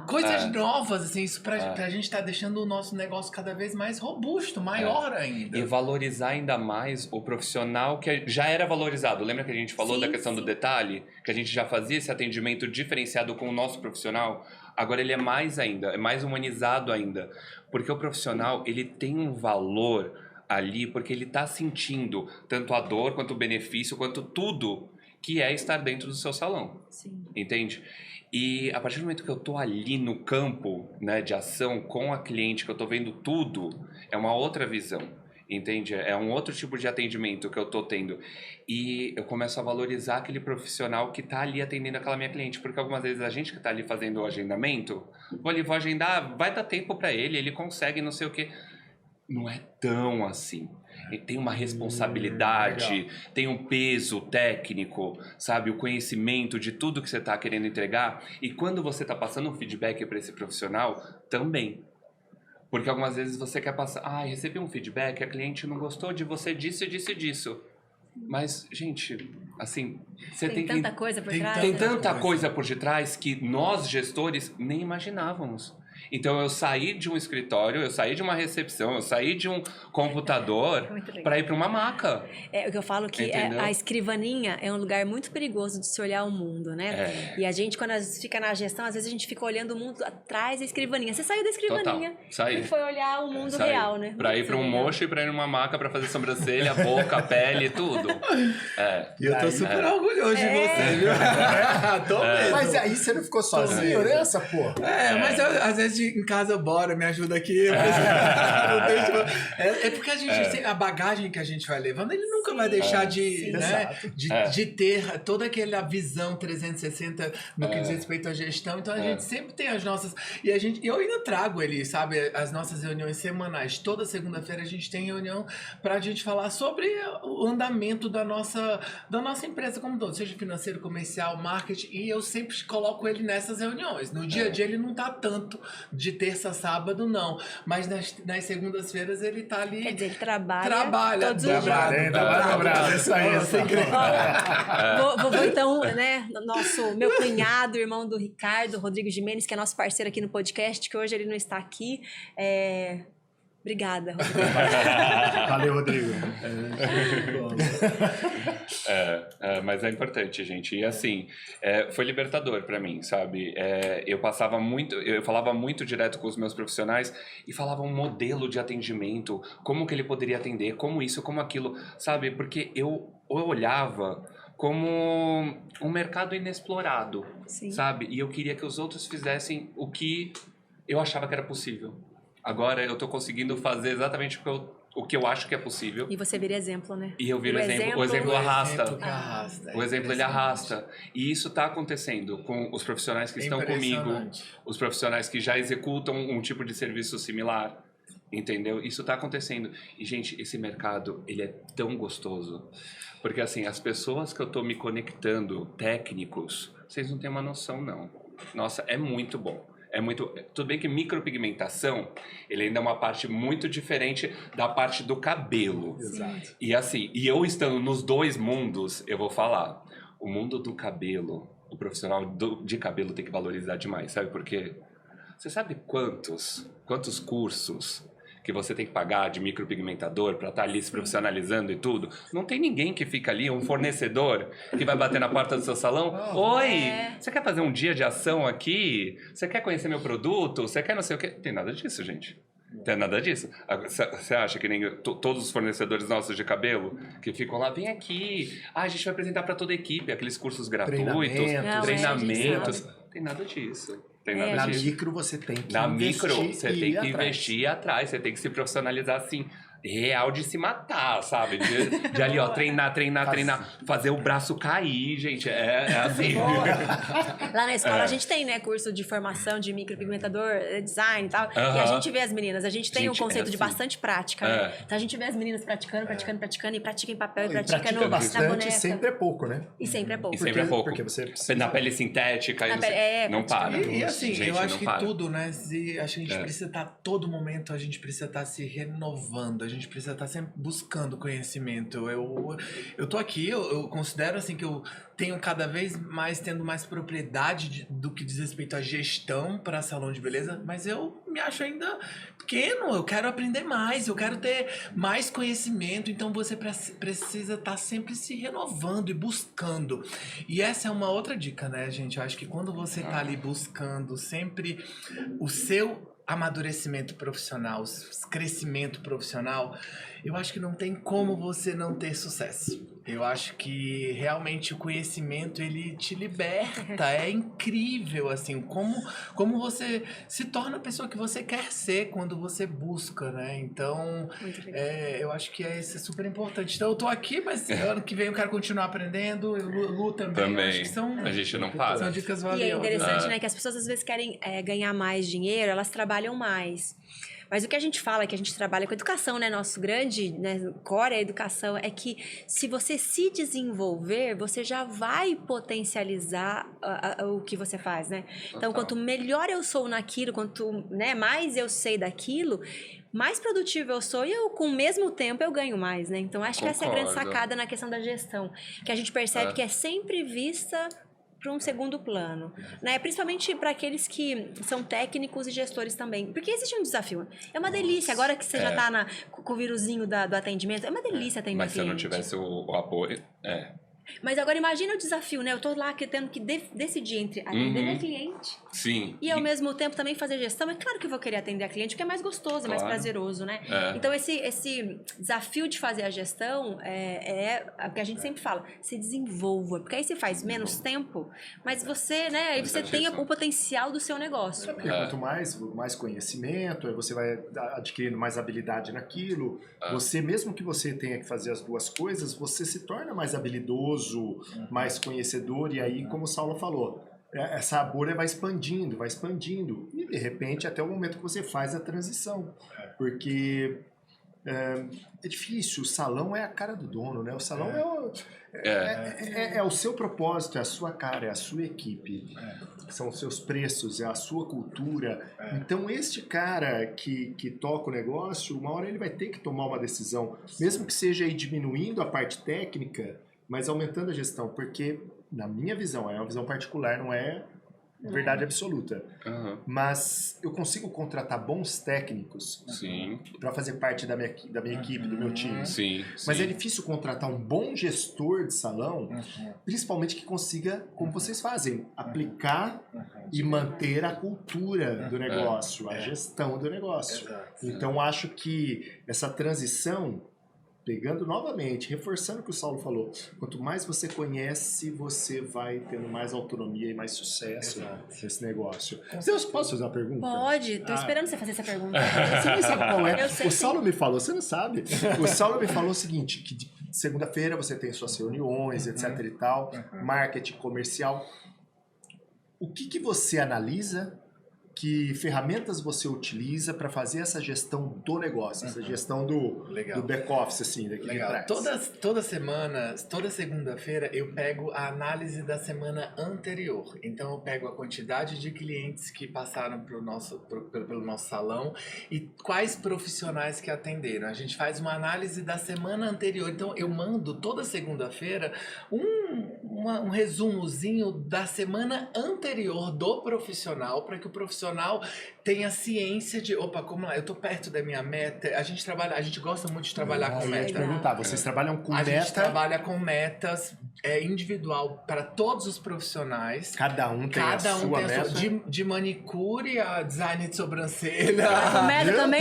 coisas novas, assim, isso pra gente tá deixando o nosso negócio cada vez mais robusto, maior ainda. E valorizar ainda mais o profissional que já era valorizado. Lembra que a gente falou da questão do detalhe? Que a gente já fazia esse atendimento diferenciado com o nosso profissional? Agora ele é mais ainda, é mais humanizado ainda. Porque o profissional, ele tem um valor ali, porque ele está sentindo tanto a dor, quanto o benefício, quanto tudo que é estar dentro do seu salão. Sim. Entende? E a partir do momento que eu tô ali no campo, né, de ação com a cliente, que eu tô vendo tudo, é uma outra visão. Entende? É um outro tipo de atendimento que eu tô tendo. E eu começo a valorizar aquele profissional que tá ali atendendo aquela minha cliente. Porque algumas vezes a gente que tá ali fazendo o agendamento, vou agendar, vai dar tempo para ele consegue, não sei o quê. Não é tão assim. Tem uma responsabilidade, tem um peso técnico, sabe? O conhecimento de tudo que você está querendo entregar. E quando você está passando um feedback para esse profissional, também. Porque algumas vezes você quer passar... recebi um feedback, a cliente não gostou de você disso. Mas, gente, assim... Você tem tanta coisa por trás. Tem tanta coisa por detrás que nós, gestores, nem imaginávamos. Então eu saí de um escritório, eu saí de uma recepção, eu saí de um computador para ir para uma maca. É o que eu falo, que a escrivaninha é um lugar muito perigoso de se olhar o mundo, né? E a gente, quando fica na gestão, às vezes a gente fica olhando o mundo atrás da escrivaninha. Você saiu da escrivaninha e foi olhar o mundo real, né? Para ir para um mocho e para ir numa maca para fazer sobrancelha, boca, pele, tudo. E eu tô super orgulhoso de você, viu? Tô mesmo. Mas aí você não ficou sozinho nessa, pô? Mas às vezes em casa, bora, me ajuda aqui. É porque a gente, a bagagem que a gente vai levando, ele nunca vai deixar de ter toda aquela visão 360 no que diz respeito à gestão. Então a gente sempre tem as nossas... Eu ainda trago ele, sabe, as nossas reuniões semanais. Toda segunda-feira a gente tem reunião pra gente falar sobre o andamento da nossa empresa como um todo, seja financeiro, comercial, marketing, e eu sempre coloco ele nessas reuniões. No dia a dia ele não tá tanto de terça a sábado, não. Mas nas segundas-feiras ele tá ali... Quer dizer, ele trabalha todos os dias. Trabalha, isso aí. Vou então, né, meu cunhado, irmão do Ricardo, Rodrigo Gimenez, que é nosso parceiro aqui no podcast, que hoje ele não está aqui. Obrigada, Rodrigo. Valeu, Rodrigo. Mas é importante, gente. E assim, foi libertador pra mim, sabe? Eu falava muito direto com os meus profissionais e falava um modelo de atendimento, como que ele poderia atender, como isso, como aquilo, sabe? Porque eu olhava como um mercado inexplorado, sabe? E eu queria que os outros fizessem o que eu achava que era possível. Agora eu tô conseguindo fazer exatamente o que eu acho que é possível. E você vira exemplo, né? E eu viro exemplo. O exemplo arrasta. O exemplo ele arrasta. E isso tá acontecendo com os profissionais que estão comigo, os profissionais que já executam um tipo de serviço similar. Entendeu? Isso tá acontecendo. E, gente, esse mercado, ele é tão gostoso. Porque, assim, as pessoas que eu tô me conectando, técnicos, vocês não têm uma noção, não. Nossa, é muito bom. Tudo bem que micropigmentação, ele ainda é uma parte muito diferente da parte do cabelo. Exato. E assim, eu estando nos dois mundos, eu vou falar. O mundo do cabelo, o profissional de cabelo tem que valorizar demais, sabe por quê? Você sabe quantos cursos que você tem que pagar de micropigmentador para estar ali se profissionalizando e tudo? Não tem ninguém que fica ali, um fornecedor que vai bater na porta do seu salão. Oi, você quer fazer um dia de ação aqui? Você quer conhecer meu produto? Você quer não sei o quê? Tem nada disso, gente. Tem nada disso. Você acha que nem todos os fornecedores nossos de cabelo que ficam lá, vem aqui, a gente vai apresentar para toda a equipe aqueles cursos gratuitos, treinamentos. Tem nada disso. Na micro você tem que investir e ir atrás, você tem que se profissionalizar assim. real de se matar, sabe? De ali, ó, treinar, fazer o braço cair, gente. É assim. Lá na escola a gente tem, né, curso de formação de micropigmentador, design e tal. E a gente vê as meninas, a gente tem o conceito de bastante prática, né? Então a gente vê as menias praticando, e pratica em papel, e pratica na boneca. Sempre é pouco, né? E sempre é pouco. E sempre é pouco. Porque você precisa... Na pele sintética, não para. E assim, gente, eu acho que para. tudo, né? Acho que a gente precisa estar, todo momento, a gente precisa estar se renovando, a gente precisa estar sempre buscando conhecimento. Eu tô aqui, eu considero assim que eu tenho cada vez mais, tendo mais propriedade do que diz respeito à gestão para salão de beleza, mas eu me acho ainda pequeno, eu quero aprender mais, eu quero ter mais conhecimento, então você precisa estar sempre se renovando e buscando. E essa é uma outra dica, né, gente? Eu acho que quando você tá ali buscando sempre o seu amadurecimento profissional, crescimento profissional, eu acho que não tem como você não ter sucesso. Eu acho que realmente o conhecimento, ele te liberta. É incrível, assim, como você se torna a pessoa que você quer ser quando você busca, né? Então, eu acho que isso é super importante. Então, eu tô aqui, mas ano que vem eu quero continuar aprendendo. Lu também. Eu acho que a gente não para. São dicas valiosas. E é interessante, né, que as pessoas às vezes querem ganhar mais dinheiro, elas trabalham mais. Mas o que a gente fala, que a gente trabalha com educação, né? Nosso grande, né, core é a educação, é que se você se desenvolver, você já vai potencializar o que você faz, né? Então, quanto melhor eu sou naquilo, quanto, né, mais eu sei daquilo, mais produtivo eu sou e com o mesmo tempo eu ganho mais, né? Então, acho que essa é a grande sacada na questão da gestão, que a gente percebe que é sempre vista para um segundo plano, né? Principalmente para aqueles que são técnicos e gestores também, porque existe um desafio. É uma delícia, agora que você já tá com o vírusinho do atendimento, é uma delícia atender Mas cliente. se eu não tivesse o apoio, Mas agora imagina o desafio, né? Eu tô lá tendo que decidir entre atender a cliente e ao mesmo tempo também fazer gestão. É claro que eu vou querer atender a cliente, porque é mais gostoso, é mais prazeroso, né? Então esse desafio de fazer a gestão é o que a gente sempre fala, se desenvolva, porque aí você faz menos tempo, mas você, né? Aí você tem o potencial do seu negócio. Porque quanto mais conhecimento, aí você vai adquirindo mais habilidade naquilo. Você, mesmo que você tenha que fazer as duas coisas, você se torna mais habilidoso, mais conhecedor, e aí, como o Saulo falou, essa bolha vai expandindo, e de repente até o momento que você faz a transição, porque é difícil, o salão é a cara do dono, né? O salão é o seu propósito, é a sua cara, é a sua equipe, são os seus preços, é a sua cultura. Então este cara que toca o negócio, uma hora ele vai ter que tomar uma decisão, mesmo que seja aí diminuindo a parte técnica, mas aumentando a gestão, porque, na minha visão, é uma visão particular, não é verdade absoluta. Mas eu consigo contratar bons técnicos para fazer parte da minha equipe, do meu time. Mas é difícil contratar um bom gestor de salão, principalmente que consiga, como vocês fazem, aplicar e manter a cultura do negócio, a gestão do negócio. Então, acho que essa transição, pegando novamente, reforçando o que o Saulo falou, quanto mais você conhece, você vai tendo mais autonomia e mais sucesso nesse negócio. Posso fazer uma pergunta? Pode, tô esperando você fazer essa pergunta. Você nem sabe qual é. Sei, o Saulo me falou, você não sabe. O Saulo me falou o seguinte, que de segunda-feira você tem suas reuniões, etc e tal, marketing comercial. O que você analisa? Que ferramentas você utiliza para fazer essa gestão do negócio, essa gestão do back-office, assim, daqui de trás? Toda semana, toda segunda-feira, eu pego a análise da semana anterior. Então, eu pego a quantidade de clientes que passaram pelo nosso salão e quais profissionais que atenderam. A gente faz uma análise da semana anterior. Então, eu mando toda segunda-feira um resumozinho da semana anterior do profissional, para que o profissional tenha ciência de, como lá, eu tô perto da minha meta. A gente gosta muito de trabalhar com meta. Perguntar, vocês trabalham com meta? A gente trabalha com metas individual para todos os profissionais. Cada um tem a sua meta. De manicure a design de sobrancelha. Com meta também,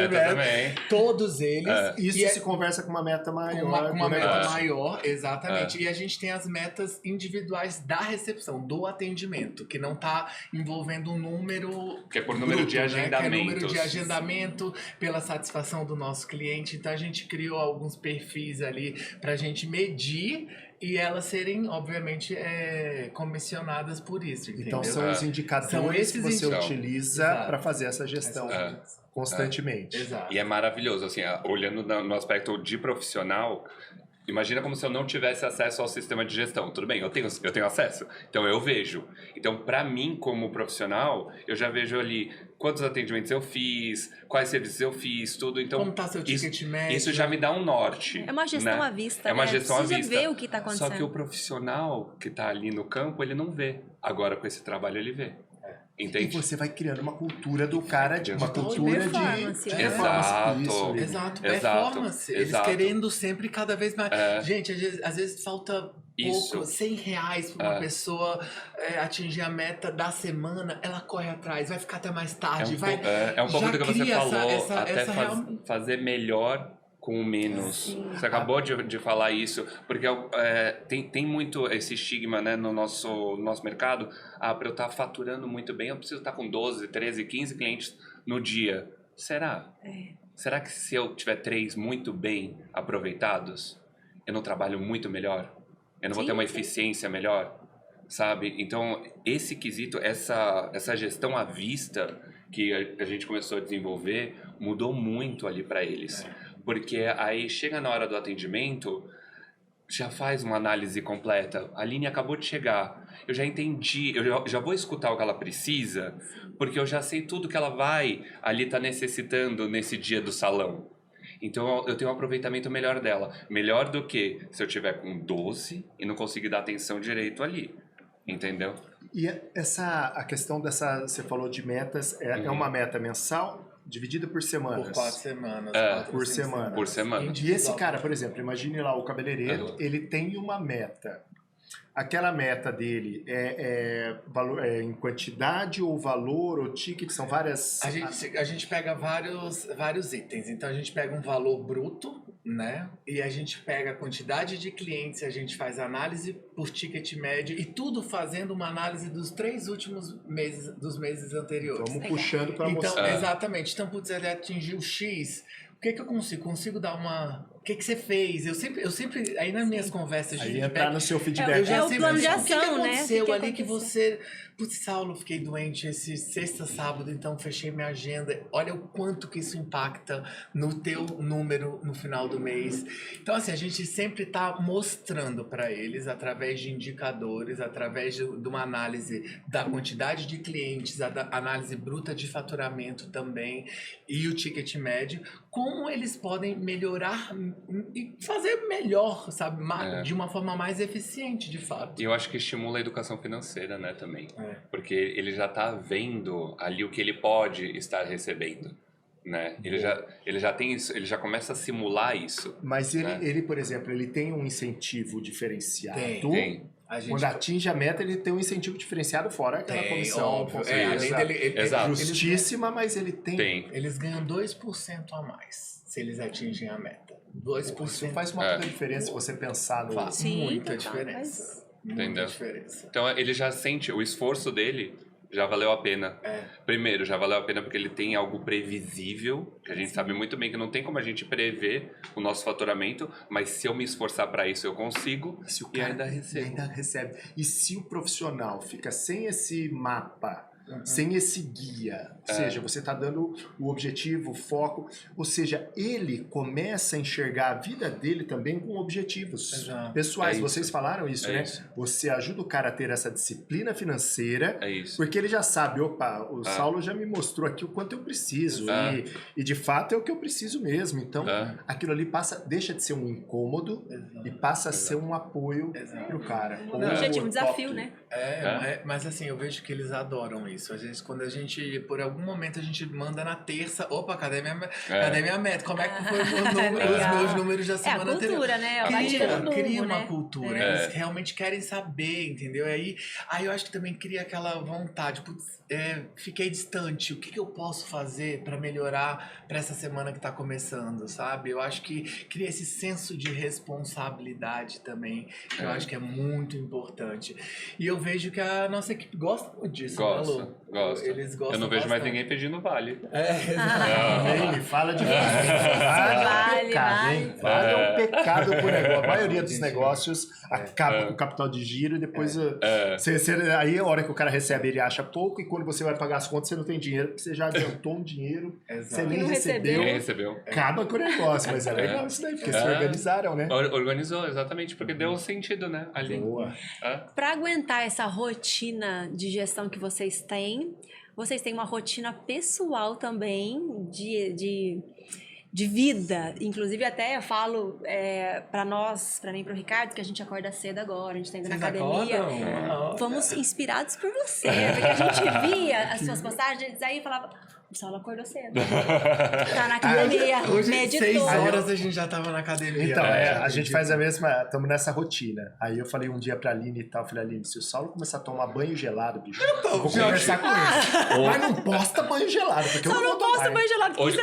também. Todos eles. Isso se conversa com uma meta maior. Com uma meta maior, exatamente. Exatamente. E a gente tem as metas individuais da recepção, do atendimento, que não está envolvendo um número. Que é por número de agendamentos. Que é número de agendamento, pela satisfação do nosso cliente. Então a gente criou alguns perfis ali para a gente medir e elas serem, obviamente, comissionadas por isso. Entendeu? Então são os indicadores que você utiliza para fazer essa gestão constantemente. Exato. E é maravilhoso, assim, olhando no aspecto de profissional. Imagina como se eu não tivesse acesso ao sistema de gestão. Tudo bem, eu tenho acesso, então eu vejo. Então, para mim, como profissional, eu já vejo ali quantos atendimentos eu fiz, quais serviços eu fiz, tudo. Então, como está seu ticket médio? Isso já me dá um norte. É uma gestão né? à vista, É uma né? gestão à Você vista. já vê o que está acontecendo. Só que o profissional que está ali no campo, ele não vê. Agora, com esse trabalho, ele vê. Entende? E você vai criando uma cultura do cara, uma cultura de performance. Exato. Exato, performance. Eles querendo sempre cada vez mais. Gente, às vezes falta pouco, R$100 para uma pessoa atingir a meta da semana, ela corre atrás, vai ficar até mais tarde. É um pouco do que você falou, até real... fazer melhor com menos. Sim. Você acabou de falar isso, porque tem muito esse estigma, né, no nosso mercado. Para eu estar faturando muito bem, eu preciso estar com 12, 13, 15 clientes no dia. Será? Será que se eu tiver 3 muito bem aproveitados, eu não trabalho muito melhor? Eu não vou ter uma eficiência melhor? Sabe? Então, esse quesito, essa gestão à vista que a gente começou a desenvolver, mudou muito ali para eles. Porque aí chega na hora do atendimento, já faz uma análise completa. A Aline acabou de chegar, eu já entendi, eu já vou escutar o que ela precisa, porque eu já sei tudo que ela vai ali estar necessitando nesse dia do salão. Então eu tenho um aproveitamento melhor dela. Melhor do que se eu tiver com 12 e não conseguir dar atenção direito ali. Entendeu? E a questão dessa, você falou de metas, é uma meta mensal? Dividida por semanas. Por 4 semanas. Por semana. Por semana. E esse cara, por exemplo, imagine lá o cabeleireiro, ele tem uma meta. Aquela meta dele valor, em quantidade ou valor ou ticket? São várias... A gente pega vários itens. Então, a gente pega um valor bruto, né? E a gente pega a quantidade de clientes, a gente faz análise por ticket médio e tudo fazendo uma análise dos 3 últimos meses, dos meses anteriores. Vamos puxando para mostrar. Então, exatamente. Então, putz, ele atingiu X. O que eu consigo? Consigo dar uma... O que você fez? Eu sempre... Aí nas minhas conversas de aí feedback... entrar no seu feedback. É o plano de ação, o que né? aconteceu ali que você... Putz, Saulo, fiquei doente esse sexta, sábado, então fechei minha agenda. Olha o quanto que isso impacta no teu número no final do mês. Então, assim, a gente sempre está mostrando para eles, através de indicadores, através de uma análise da quantidade de clientes, a análise bruta de faturamento também, e o ticket médio, como eles podem melhorar e fazer melhor, sabe? De uma forma mais eficiente, de fato. E eu acho que estimula a educação financeira, né, também. Porque ele já está vendo ali o que ele pode estar recebendo, né? Ele já tem isso, ele já começa a simular isso. Mas ele, por exemplo, ele tem um incentivo diferenciado. Tem. Quando atinge a meta, ele tem um incentivo diferenciado fora aquela comissão. Óbvio. Além dele, Exato. Justíssima, mas ele tem. Eles ganham 2% a mais se eles atingem a meta. 2%. Isso faz uma puta diferença se você pensar no... Faz muita diferença. Entendeu? Muita diferença. Então ele já sente, o esforço dele já valeu a pena. Primeiro, já valeu a pena porque ele tem algo previsível, que a gente sabe muito bem que não tem como a gente prever o nosso faturamento, mas se eu me esforçar para isso, eu consigo e ainda recebo. E se o profissional fica sem esse mapa, sem esse guia, ou seja, você está dando o objetivo, o foco, ou seja, ele começa a enxergar a vida dele também com objetivos pessoais. Vocês falaram isso, né? Isso. Você ajuda o cara a ter essa disciplina financeira, Isso. porque ele já sabe, opa, o Saulo já me mostrou aqui o quanto eu preciso, e de fato é o que eu preciso mesmo. Então, aquilo ali deixa de ser um incômodo e passa a ser um apoio pro cara. Um objetivo, um desafio, né? Mas assim, eu vejo que eles adoram isso. isso. Quando a gente, por algum momento, a gente manda na terça, opa, cadê minha meta? Como é que foi os meus números da semana anterior? É a cultura, né? Vai tirando Cria rumo, uma né? cultura. Eles realmente querem saber, entendeu? Aí eu acho que também cria aquela vontade, putz, fiquei distante, o que eu posso fazer para melhorar para essa semana que tá começando, sabe? Eu acho que cria esse senso de responsabilidade também, que eu acho que é muito importante. E eu vejo que a nossa equipe gosta muito disso, né, Lu? Gosta. Eles gostam Eu não vejo mais bastante. ninguém pedindo vale. Me fala de vale. É um pecado, hein? Vale é um pecado por negócio. A maioria dos negócios acaba com o capital de giro e depois aí a hora que o cara recebe ele acha pouco e quando você vai pagar as contas você não tem dinheiro porque você já adiantou um dinheiro, você nem recebeu. Nem recebeu. Acaba com o negócio, mas é legal isso daí, porque se organizaram, né? Organizou, exatamente, porque deu um sentido, né? Ali. Boa. Para aguentar essa rotina de gestão que vocês têm uma rotina pessoal também de vida. Inclusive, até eu falo para mim e pro Ricardo, que a gente acorda cedo agora, a gente tá indo na academia. Fomos inspirados por você, porque a gente via as suas postagens aí e falava, o Saulo acordou cedo. Tá na academia, Hoje, meditou. 6 horas a gente já tava na academia. Então, a gente faz a mesma, estamos nessa rotina. Aí eu falei um dia pra Aline e tal, eu falei, Aline, se o Saulo começar a tomar banho gelado, bicho, eu vou conversar com ele. Mas não posta banho gelado, porque eu não posto banho gelado, porque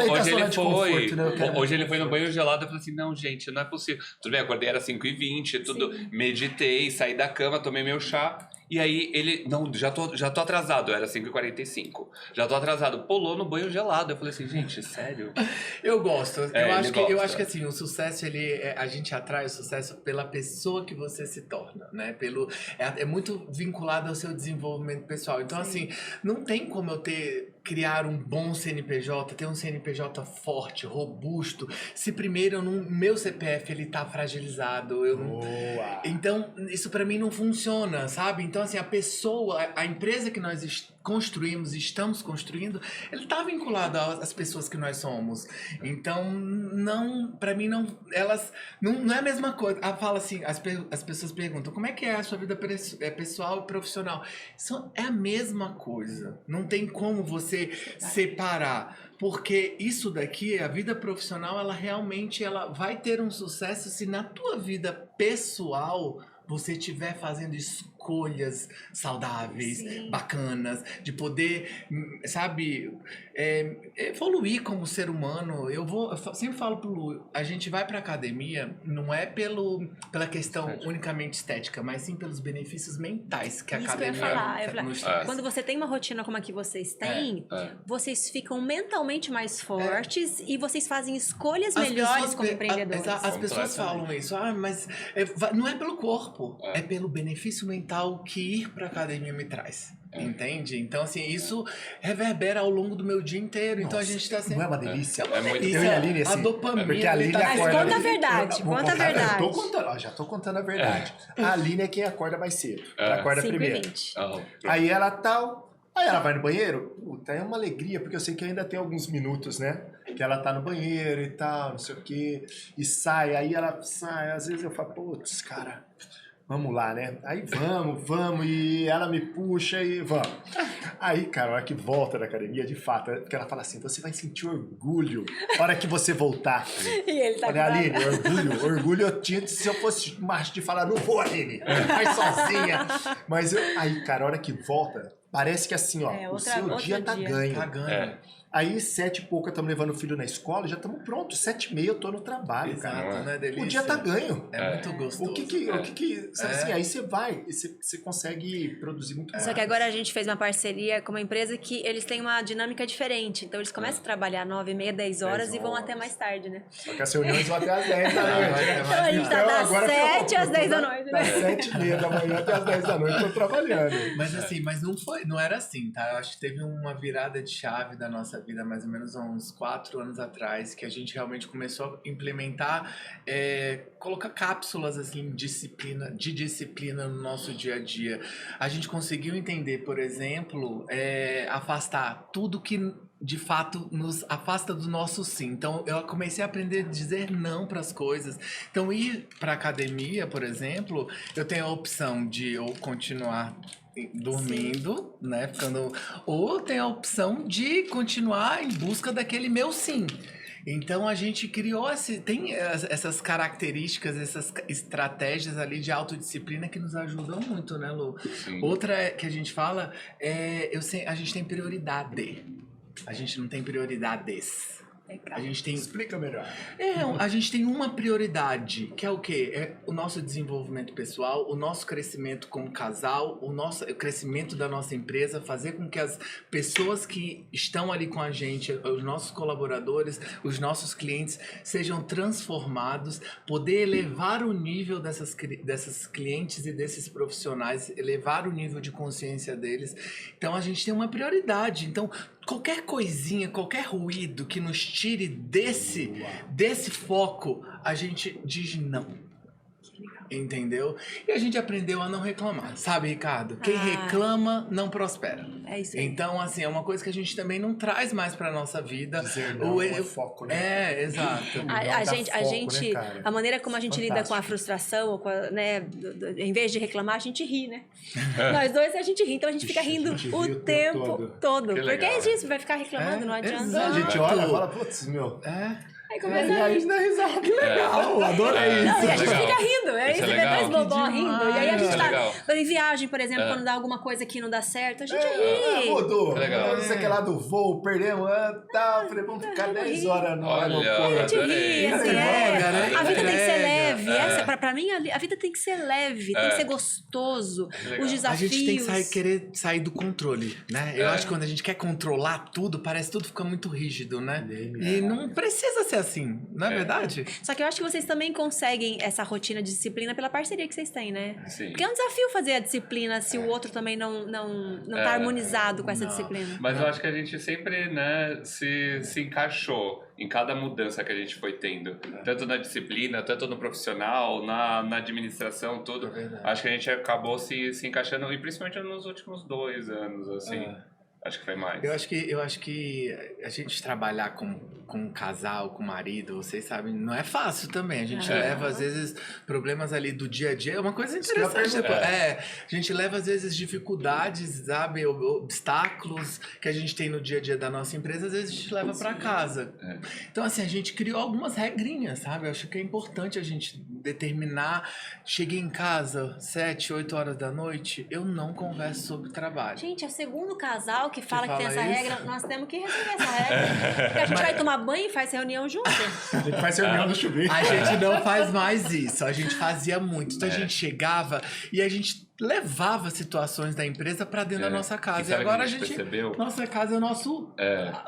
Hoje ele foi. Conforto, né? Hoje ele foi no banho gelado e falou assim: não, gente, não é possível. Tudo bem, acordei, era 5h20, tudo. Sim. Meditei, saí da cama, tomei meu chá. E aí ele, não, já tô atrasado, era 5h45. Já tô atrasado. Pulou no banho gelado. Eu falei assim, gente, sério? Eu gosto. Eu acho que assim, o sucesso, a gente atrai o sucesso pela pessoa que você se torna, né? É muito vinculado ao seu desenvolvimento pessoal. Então, assim, não tem como eu criar um bom CNPJ, ter um CNPJ forte, robusto, se primeiro meu CPF ele tá fragilizado. Boa. Então, isso pra mim não funciona, sabe? Então, assim, a empresa que nós estamos construindo, ele tá vinculado às pessoas que nós somos. Então, pra mim, não é a mesma coisa. Fala assim, as pessoas perguntam, como é que é a sua vida pessoal e profissional? Isso é a mesma coisa. Não tem como você separar. Porque isso daqui, a vida profissional, ela realmente vai ter um sucesso se na tua vida pessoal você estiver fazendo escolhas saudáveis, Sim. bacanas, de poder, sabe, evoluir como ser humano. Eu sempre falo pro Lu, a gente vai pra academia não é pela questão unicamente estética, mas sim pelos benefícios mentais que a Isso que eu ia academia falar. nos traz. Quando você tem uma rotina como a que vocês têm, vocês ficam mentalmente mais fortes e vocês fazem escolhas melhores como empreendedores. As pessoas falam isso, mas não é pelo corpo, é pelo benefício mental que ir pra academia me traz. Entende? Então, assim, isso reverbera ao longo do meu dia inteiro. Então, a gente tá sempre... Não é uma delícia? É muito Eu e a Aline, assim, a dopamina... porque a Aline Mas acorda... conta a verdade, conta a verdade. Já tô contando a verdade. A Aline é quem acorda mais cedo. Ela acorda primeiro. 5h20. Aí ela vai no banheiro, puta, é uma alegria, porque eu sei que ainda tem alguns minutos, né? Que ela tá no banheiro e tal, não sei o quê, e sai, aí ela sai, às vezes eu falo, putz, cara, vamos lá, né? Aí vamos, e ela me puxa e vamos. Aí, cara, a hora que volta da academia, de fato, porque ela fala assim, você vai sentir orgulho na hora que você voltar. E ele tá Olha, Aline, orgulho eu tinha se eu fosse macho de falar, não vou, Aline, vai sozinha. Mas aí, cara, a hora que volta, parece que assim, ó, o seu dia tá ganho. Tá ganho. Aí, 7h pouca, estamos levando o filho na escola, já estamos prontos. 7h30 eu tô no trabalho, Exato, cara. né? Delícia. O dia tá ganho. É muito gostoso. O que sabe assim, aí você vai, e você consegue produzir muito mais. Só que agora a gente fez uma parceria com uma empresa que eles têm uma dinâmica diferente. Então eles começam a trabalhar 9h30, 10 horas e vão até mais tarde, né? Só que as reuniões vão até às 10 da noite. Então a gente tá das agora 7 às 10 da noite, né? Das 7h30 da manhã até às 10 da noite, tô trabalhando. Mas assim, não era assim, tá? Eu acho que teve uma virada de chave da nossa vida, mais ou menos há uns 4 anos atrás, que a gente realmente começou a implementar, colocar cápsulas assim, de disciplina no nosso dia a dia. A gente conseguiu entender, por exemplo, afastar tudo que de fato, nos afasta do nosso sim. Então, eu comecei a aprender a dizer não para as coisas. Então, ir para academia, por exemplo, eu tenho a opção de ou continuar dormindo, né, ou tem a opção de continuar em busca daquele meu sim. Então a gente criou tem essas características, essas estratégias ali de autodisciplina que nos ajudam muito, né, Lu? Sim. Outra que a gente fala a gente tem prioridade. A gente não tem prioridades. A gente tem... Explica melhor. A gente tem uma prioridade, que é o quê? É o nosso desenvolvimento pessoal, o nosso crescimento como casal, o crescimento da nossa empresa, fazer com que as pessoas que estão ali com a gente, os nossos colaboradores, os nossos clientes, sejam transformados, poder elevar o nível dessas clientes e desses profissionais, elevar o nível de consciência deles. Então, a gente tem uma prioridade. Então, qualquer coisinha, qualquer ruído que nos tire desse foco, a gente diz não. Entendeu? E a gente aprendeu a não reclamar, sabe, Ricardo? Quem reclama não prospera. É isso aí. Então, assim, é uma coisa que a gente também não traz mais pra nossa vida. Dizer não é foco, né? Exato. A maneira como a gente lida com a frustração, ou com né, em vez de reclamar, a gente ri, né? Nós dois a gente ri, então a gente fica rindo o tempo todo. Que Porque legal, é disso, vai ficar reclamando, não adianta. exato. A gente olha e fala, putz, meu... Aí começa E a gente dá risada, que legal, adorei Não, isso. e a gente legal. fica rindo, Isso é você vê legal. dois bobó Que rindo. demais. E aí a gente Isso é legal. tá em viagem, por exemplo, quando dá alguma coisa que não dá certo, a gente ri. Mudou. Que legal. Não sei o que lá do voo, perdemos, falei, vamos ficar 10 horas no Olha, aeroporto. A gente ri, adorei. assim, Entrega, né? A vida tem que ser Entrega. leve. Pra mim, a vida tem que ser leve, tem que ser gostoso. legal. Os A desafios. gente tem que querer sair do controle, né? Eu acho que quando a gente quer controlar tudo, parece que tudo fica muito rígido, né? E não precisa ser assim, não é verdade? Só que eu acho que vocês também conseguem essa rotina de disciplina pela parceria que vocês têm, né? Sim. Porque é um desafio fazer a disciplina se o outro também não tá harmonizado com essa Não. disciplina. Mas eu acho que a gente sempre, né, se encaixou em cada mudança que a gente foi tendo. Tanto na disciplina, tanto no profissional, na administração, tudo. É verdade. Acho que a gente acabou se encaixando, e principalmente nos últimos 2 anos, assim. Acho que foi mais. Eu acho que a gente trabalhar com um casal, com marido, vocês sabem, não é fácil também. A gente leva, às vezes, problemas ali do dia a dia. É uma coisa interessante. A gente leva, às vezes, dificuldades, sabe? Obstáculos que a gente tem no dia a dia da nossa empresa, às vezes a gente leva pra casa. Então, assim, a gente criou algumas regrinhas, sabe? Eu acho que é importante a gente determinar. Cheguei em casa, 7, 8 horas da noite, eu não converso sobre trabalho. Gente, é o segundo casal que fala que tem fala essa isso? regra, nós temos que resolver essa regra. Porque a gente vai tomar banho e faz reunião junto. A gente faz reunião no chuveiro. A gente não faz mais isso, a gente fazia muito. Então a gente chegava e a gente levava situações da empresa pra dentro da nossa casa. E sabe agora o que a gente percebeu? Nossa casa é o nosso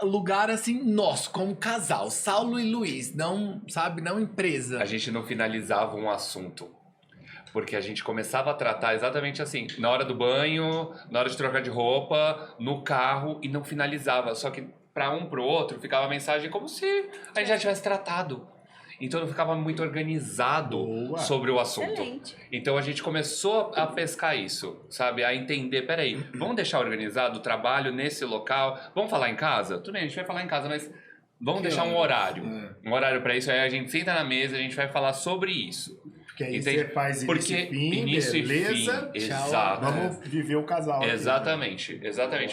lugar assim, nosso, como casal. Saulo e Luiz, não, sabe, não empresa. A gente não finalizava um assunto. Porque a gente começava a tratar exatamente assim, na hora do banho, na hora de trocar de roupa, no carro, e não finalizava. Só que para um pro outro ficava a mensagem como se a gente já tivesse tratado. Então não ficava muito organizado sobre o assunto. Excelente. Então a gente começou a pescar isso, sabe? A entender, peraí, vamos deixar organizado o trabalho nesse local? Vamos falar em casa? Tudo bem, a gente vai falar em casa, mas vamos deixar um horário. Um horário para isso, aí a gente senta na mesa, a gente vai falar sobre isso. Porque aí Entende? você faz Porque início e fim, beleza? exato. Vamos viver o casal. Exatamente.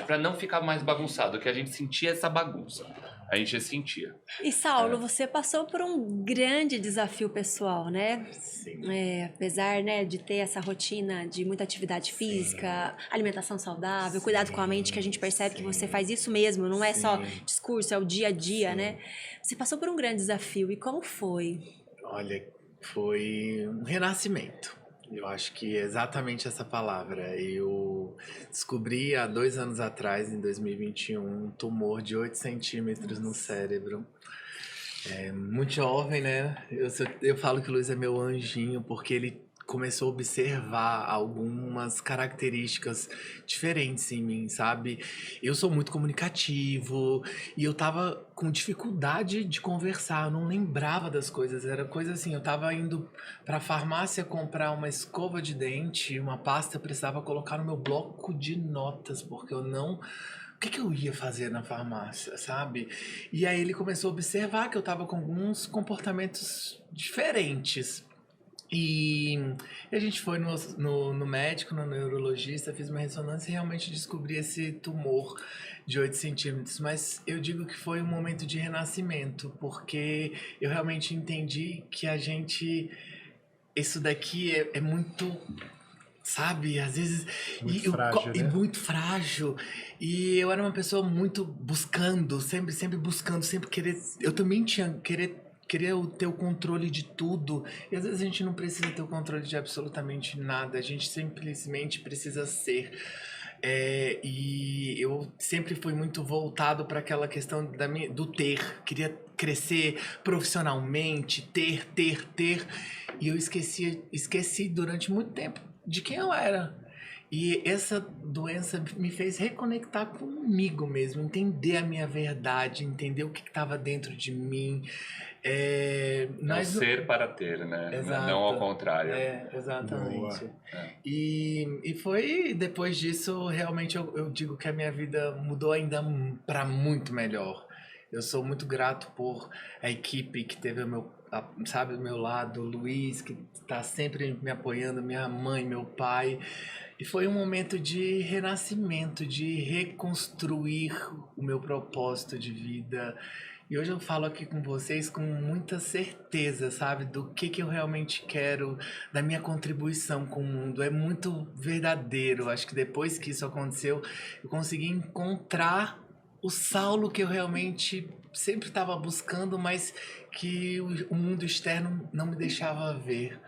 Para não ficar mais bagunçado, que a gente sentia essa bagunça. A gente sentia. E Saulo, você passou por um grande desafio pessoal, né? Sim. Apesar, né, de ter essa rotina de muita atividade física, alimentação saudável, cuidado com a mente, que a gente percebe que você faz isso mesmo, não é só discurso, é o dia a dia, né? Você passou por um grande desafio, e como foi? Olha, foi um renascimento. Eu acho que é exatamente essa palavra. Eu descobri há 2 anos atrás, em 2021, um tumor de 8 centímetros no cérebro. Muito jovem, né? Eu falo que o Luiz é meu anjinho, porque ele começou a observar algumas características diferentes em mim, sabe? Eu sou muito comunicativo e eu tava com dificuldade de conversar, eu não lembrava das coisas, era coisa assim, eu tava indo pra farmácia comprar uma escova de dente, uma pasta, eu precisava colocar no meu bloco de notas, porque eu não... O que eu ia fazer na farmácia, sabe? E aí ele começou a observar que eu tava com alguns comportamentos diferentes. E a gente foi no médico, no neurologista, fiz uma ressonância e realmente descobri esse tumor de 8 centímetros. Mas eu digo que foi um momento de renascimento, porque eu realmente entendi que a gente... Isso daqui é muito... Sabe, às vezes... Muito frágil, né? Muito frágil. E eu era uma pessoa muito buscando, sempre buscando, sempre querer... Eu também queria ter o controle de tudo. E às vezes a gente não precisa ter o controle de absolutamente nada. A gente simplesmente precisa ser. E eu sempre fui muito voltado para aquela questão do ter. Queria crescer profissionalmente, ter. E eu esqueci durante muito tempo de quem eu era. E essa doença me fez reconectar comigo mesmo, entender a minha verdade, entender o que estava dentro de mim. Não ser para ter, né? Exato. Não ao contrário. Exatamente. E foi depois disso, realmente eu digo que a minha vida mudou ainda para muito melhor. Eu sou muito grato por a equipe que teve ao meu lado, o Luiz, que está sempre me apoiando, minha mãe, meu pai. E foi um momento de renascimento, de reconstruir o meu propósito de vida. E hoje eu falo aqui com vocês com muita certeza, sabe? Do que eu realmente quero, da minha contribuição com o mundo. É muito verdadeiro. Acho que depois que isso aconteceu, eu consegui encontrar o Saulo que eu realmente sempre estava buscando, mas que o mundo externo não me deixava ver,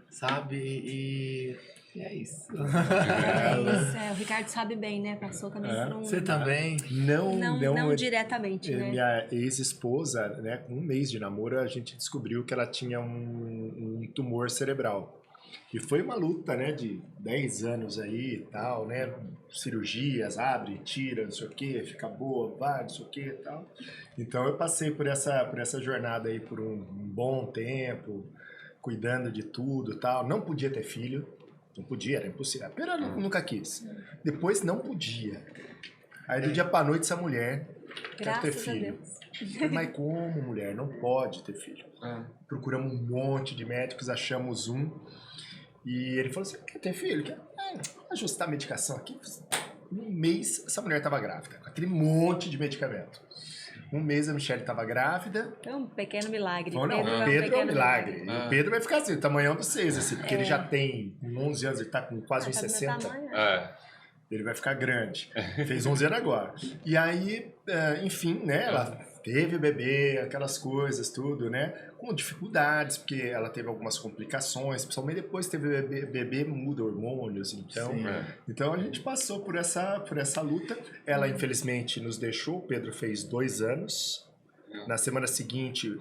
sabe? E é isso. O Ricardo sabe bem, né? Passou também por um... Você também? Não diretamente, né? Minha ex-esposa, né, com um mês de namoro, a gente descobriu que ela tinha um tumor cerebral. E foi uma luta, né, de 10 anos aí e tal, né, cirurgias, abre, tira, não sei o que, fica boa, vai, não sei o que e tal. Então eu passei por essa jornada aí por um bom tempo, cuidando de tudo e tal. Não podia ter filho, não podia, era impossível. A primeira nunca quis. Depois não podia. Aí do dia pra noite essa mulher quer ter filho. Mas como mulher, não pode ter filho. Procuramos um monte de médicos, achamos um. E ele falou assim, quer ter filho? Quer ajustar a medicação aqui? Um mês, essa mulher estava grávida, com aquele monte de medicamento. Um mês a Michelle estava grávida. É um pequeno milagre. Pedro é um milagre. E o Pedro vai ficar assim, o tamanhão dos 6, assim, porque ele já tem 11 anos, ele está com quase uns 60. Ele vai ficar grande. Fez 11 anos agora. E aí, enfim, né, ela teve o bebê, aquelas coisas, tudo, né? Com dificuldades, porque ela teve algumas complicações, principalmente depois teve o bebê muda hormônios, então a gente passou por essa luta. Ela, infelizmente, nos deixou, o Pedro fez 2 anos. Na semana seguinte,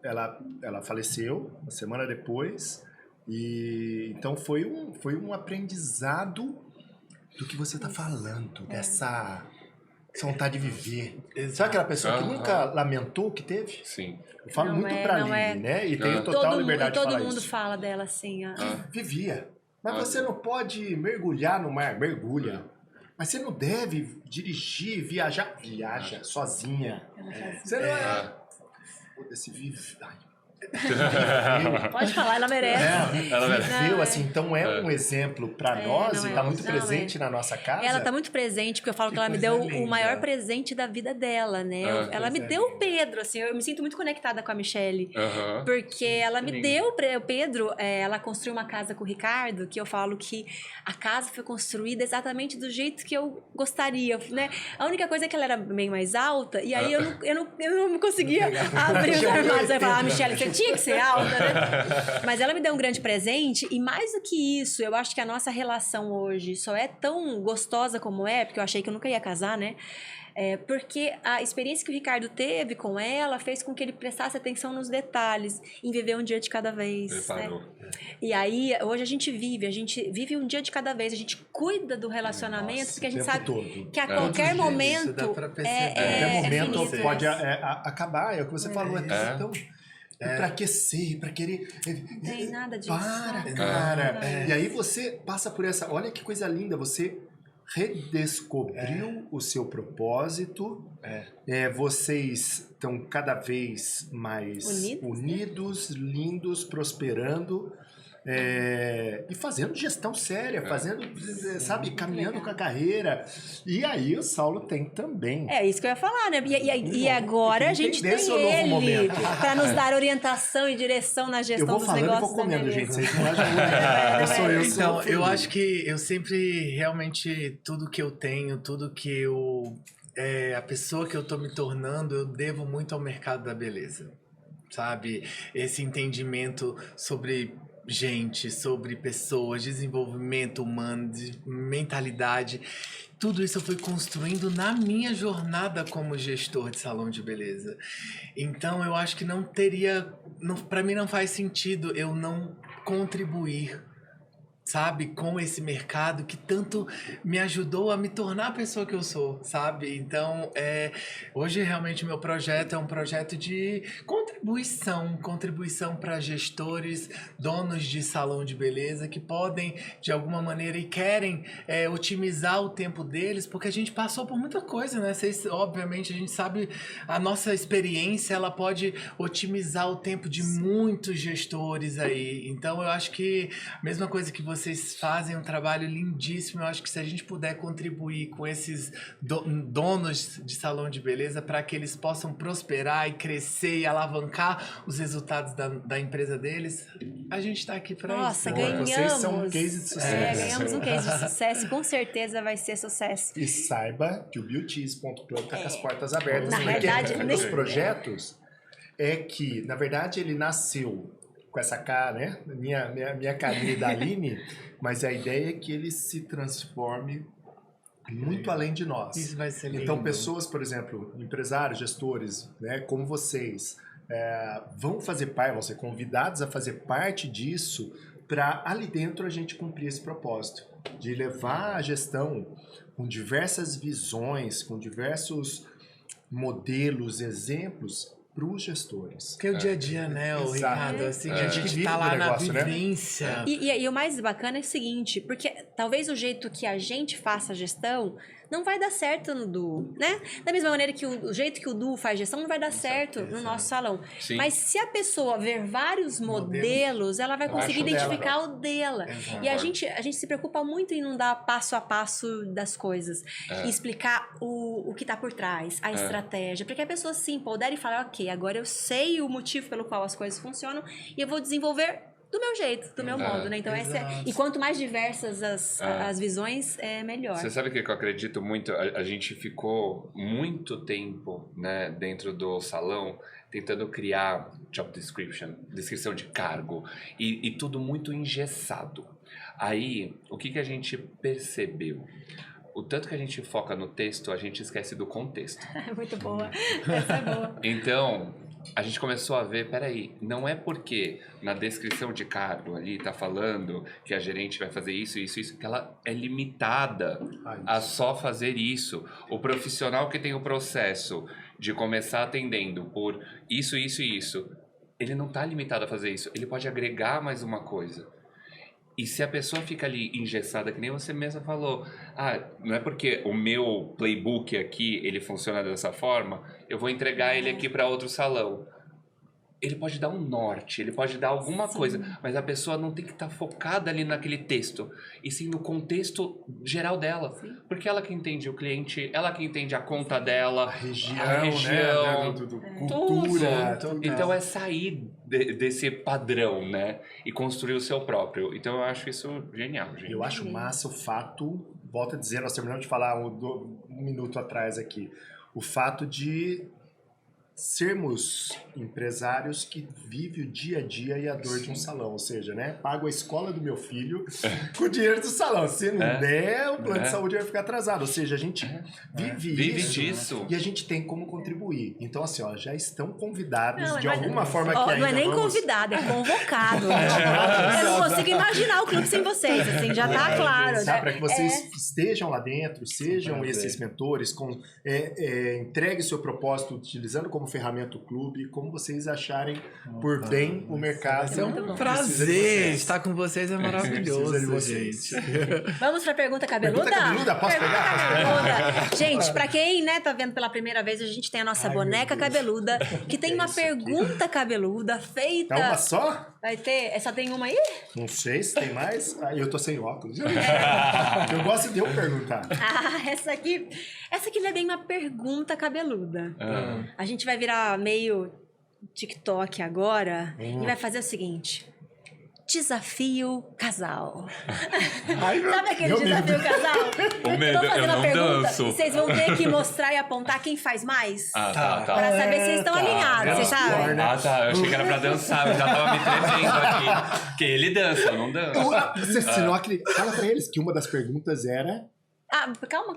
ela faleceu, uma semana depois. E então foi um aprendizado do que você está falando, dessa vontade de viver. Sabe aquela pessoa que nunca lamentou o que teve? Sim. Eu falo muito pra Aline, né? E tenho total liberdade de falar isso. Todo mundo fala dela assim. Vivia. Mas você não pode mergulhar no mar. Mergulha. Mas você não deve dirigir, viajar. Viaja sozinha. Você não é... Foda-se, vive... Pode falar, ela merece. Viveu, assim, então é um exemplo para nós e está muito presente na nossa casa. Ela está muito presente, porque eu falo que ela me deu o maior presente da vida dela, né? Ela me deu o Pedro, assim, eu me sinto muito conectada com a Michelle, porque ela me deu o Pedro, ela construiu uma casa com o Ricardo, que eu falo que a casa foi construída exatamente do jeito que eu gostaria, né? A única coisa é que ela era bem mais alta, e aí eu não conseguia abrir os armários. Aí eu falava, Michelle, você tinha que ser alta, né? Mas ela me deu um grande presente e mais do que isso, eu acho que a nossa relação hoje só é tão gostosa como é, porque eu achei que eu nunca ia casar, né? Porque a experiência que o Ricardo teve com ela fez com que ele prestasse atenção nos detalhes, em viver um dia de cada vez. Preparou. Né? E aí, hoje a gente vive um dia de cada vez, a gente cuida do relacionamento, Nossa, porque a gente o tempo sabe todo. que a qualquer momento Isso dá pra perceber. Qualquer momento finito, pode né? acabar, é o que você falou. É. Então, pra aquecer, pra querer... Não tem nada disso. Para, cara. E aí você passa por essa... Olha que coisa linda, você redescobriu o seu propósito. Vocês estão cada vez mais unidos, lindos, prosperando. E fazendo gestão séria, fazendo, sabe, caminhando com a carreira. E aí o Saulo tem também. É isso que eu ia falar, né? E agora a gente tem seu novo ele momento. para nos dar orientação e direção na Eu gestão vou dos falando e negócios vou da comendo, beleza. gente. Vocês não ajudam. Eu sou eu. Então, eu acho que eu sempre, realmente, tudo que eu tenho, tudo que eu... a pessoa que eu tô me tornando, eu devo muito ao mercado da beleza. Sabe? Esse entendimento sobre gente, sobre pessoas, desenvolvimento humano, mentalidade. Tudo isso eu fui construindo na minha jornada como gestor de salão de beleza. Então, eu acho que não teria... Para mim não faz sentido eu não contribuir, sabe, com esse mercado que tanto me ajudou a me tornar a pessoa que eu sou, sabe? Então, hoje realmente meu projeto é um projeto de contribuição para gestores, donos de salão de beleza que podem, de alguma maneira, e querem otimizar o tempo deles, porque a gente passou por muita coisa, né? Obviamente, a gente sabe, a nossa experiência, ela pode otimizar o tempo de muitos gestores aí. Então, eu acho que a mesma coisa que vocês fazem, um trabalho lindíssimo. Eu acho que se a gente puder contribuir com esses donos de salão de beleza para que eles possam prosperar e crescer e alavancar os resultados da empresa deles, a gente está aqui para isso. Nossa, ganhamos. Vocês são um case de sucesso. Ganhamos um case de sucesso. Com certeza vai ser sucesso. E saiba que o Beauties.club está com as portas abertas. Na verdade, um dos projetos é que, na verdade, ele nasceu com essa cara, né? Minha carinha da Aline, mas a ideia é que ele se transforme muito além de nós. Isso vai ser lindo. Então, pessoas, por exemplo, empresários, gestores, né, como vocês, vão ser convidados a fazer parte disso para ali dentro a gente cumprir esse propósito de levar a gestão com diversas visões, com diversos modelos, exemplos para os gestores. Porque é o dia a dia, né, o Ricardo? Assim, a gente vive tá o lá negócio, na né? vivência. E o mais bacana é o seguinte, porque talvez o jeito que a gente faça a gestão não vai dar certo no Du, né? Da mesma maneira que o jeito que o Du faz gestão não vai dar certo no nosso salão. Sim. Mas se a pessoa ver vários modelos, ela vai conseguir acho dela. identificar o dela. Exato. E a gente se preocupa muito em não dar passo a passo das coisas. E explicar o que tá por trás, a estratégia. Para que a pessoa se empodere e fale, ok, agora eu sei o motivo pelo qual as coisas funcionam e eu vou desenvolver do meu jeito, do meu modo, né? Então, e quanto mais diversas as visões, melhor. Você sabe o que eu acredito muito? A gente ficou muito tempo, né, dentro do salão tentando criar job description, descrição de cargo, e tudo muito engessado. Aí, o que a gente percebeu? O tanto que a gente foca no texto, a gente esquece do contexto. Muito boa. Essa é boa. Então, a gente começou a ver, peraí, não é porque na descrição de cargo ali tá falando que a gerente vai fazer isso, que ela é limitada a só fazer isso. O profissional que tem o processo de começar atendendo por isso, ele não tá limitado a fazer isso, ele pode agregar mais uma coisa. E se a pessoa fica ali engessada, que nem você mesma falou, não é porque o meu playbook aqui, ele funciona dessa forma, eu vou entregar ele aqui para outro salão. Ele pode dar um norte, ele pode dar alguma coisa, mas a pessoa não tem que estar focada ali naquele texto, e sim no contexto geral dela. Sim. Porque ela que entende o cliente, ela que entende a conta dela, a região, né? Cultura. Tudo. Então é sair desse padrão, né? E construir o seu próprio. Então eu acho isso genial, gente. Eu acho massa o fato, volto a dizer, nós terminamos de falar um minuto atrás aqui, o fato de sermos empresários que vivem o dia a dia e a dor de um salão. Ou seja, né? Pago a escola do meu filho com o dinheiro do salão. Se não der, o plano de saúde vai ficar atrasado. Ou seja, a gente vive isso disso. e a gente tem como contribuir. Então, assim, ó, já estão convidados Não, de alguma forma que ainda não é nem vamos... convidado, é convocado. Eu não consigo imaginar o clube sem vocês, assim, já tá claro. Tá, Né? para que vocês estejam lá dentro, sejam esses mentores, entregue seu propósito utilizando como ferramenta o clube, como vocês acharem por bem o mercado. É um prazer estar com vocês, é Precisa de maravilhoso, vocês. É. Vamos pra pergunta cabeluda? Pergunta cabeluda? Posso pegar? Cabeluda. Gente, pra quem, né, tá vendo pela primeira vez, a gente tem a nossa boneca cabeluda, que tem uma pergunta cabeluda feita... É uma só? Vai ter... Só tem uma aí? Não sei se tem mais. Eu tô sem óculos. Eu gosto de eu perguntar. Ah, essa aqui não é bem uma pergunta cabeluda. A gente vai virar meio TikTok agora e vai fazer o seguinte. Desafio casal. Sabe aquele desafio casal? O medo, Tô fazendo eu a não pergunta. danço. Vocês vão ter que mostrar e apontar quem faz mais. Tá. Pra saber se vocês estão alinhados, vocês sabem? Eu achei que era pra dançar, eu já tava me tremendo aqui. Porque ele dança, eu não danço. Você não acredita. Fala pra eles que uma das perguntas era... Ah, calma.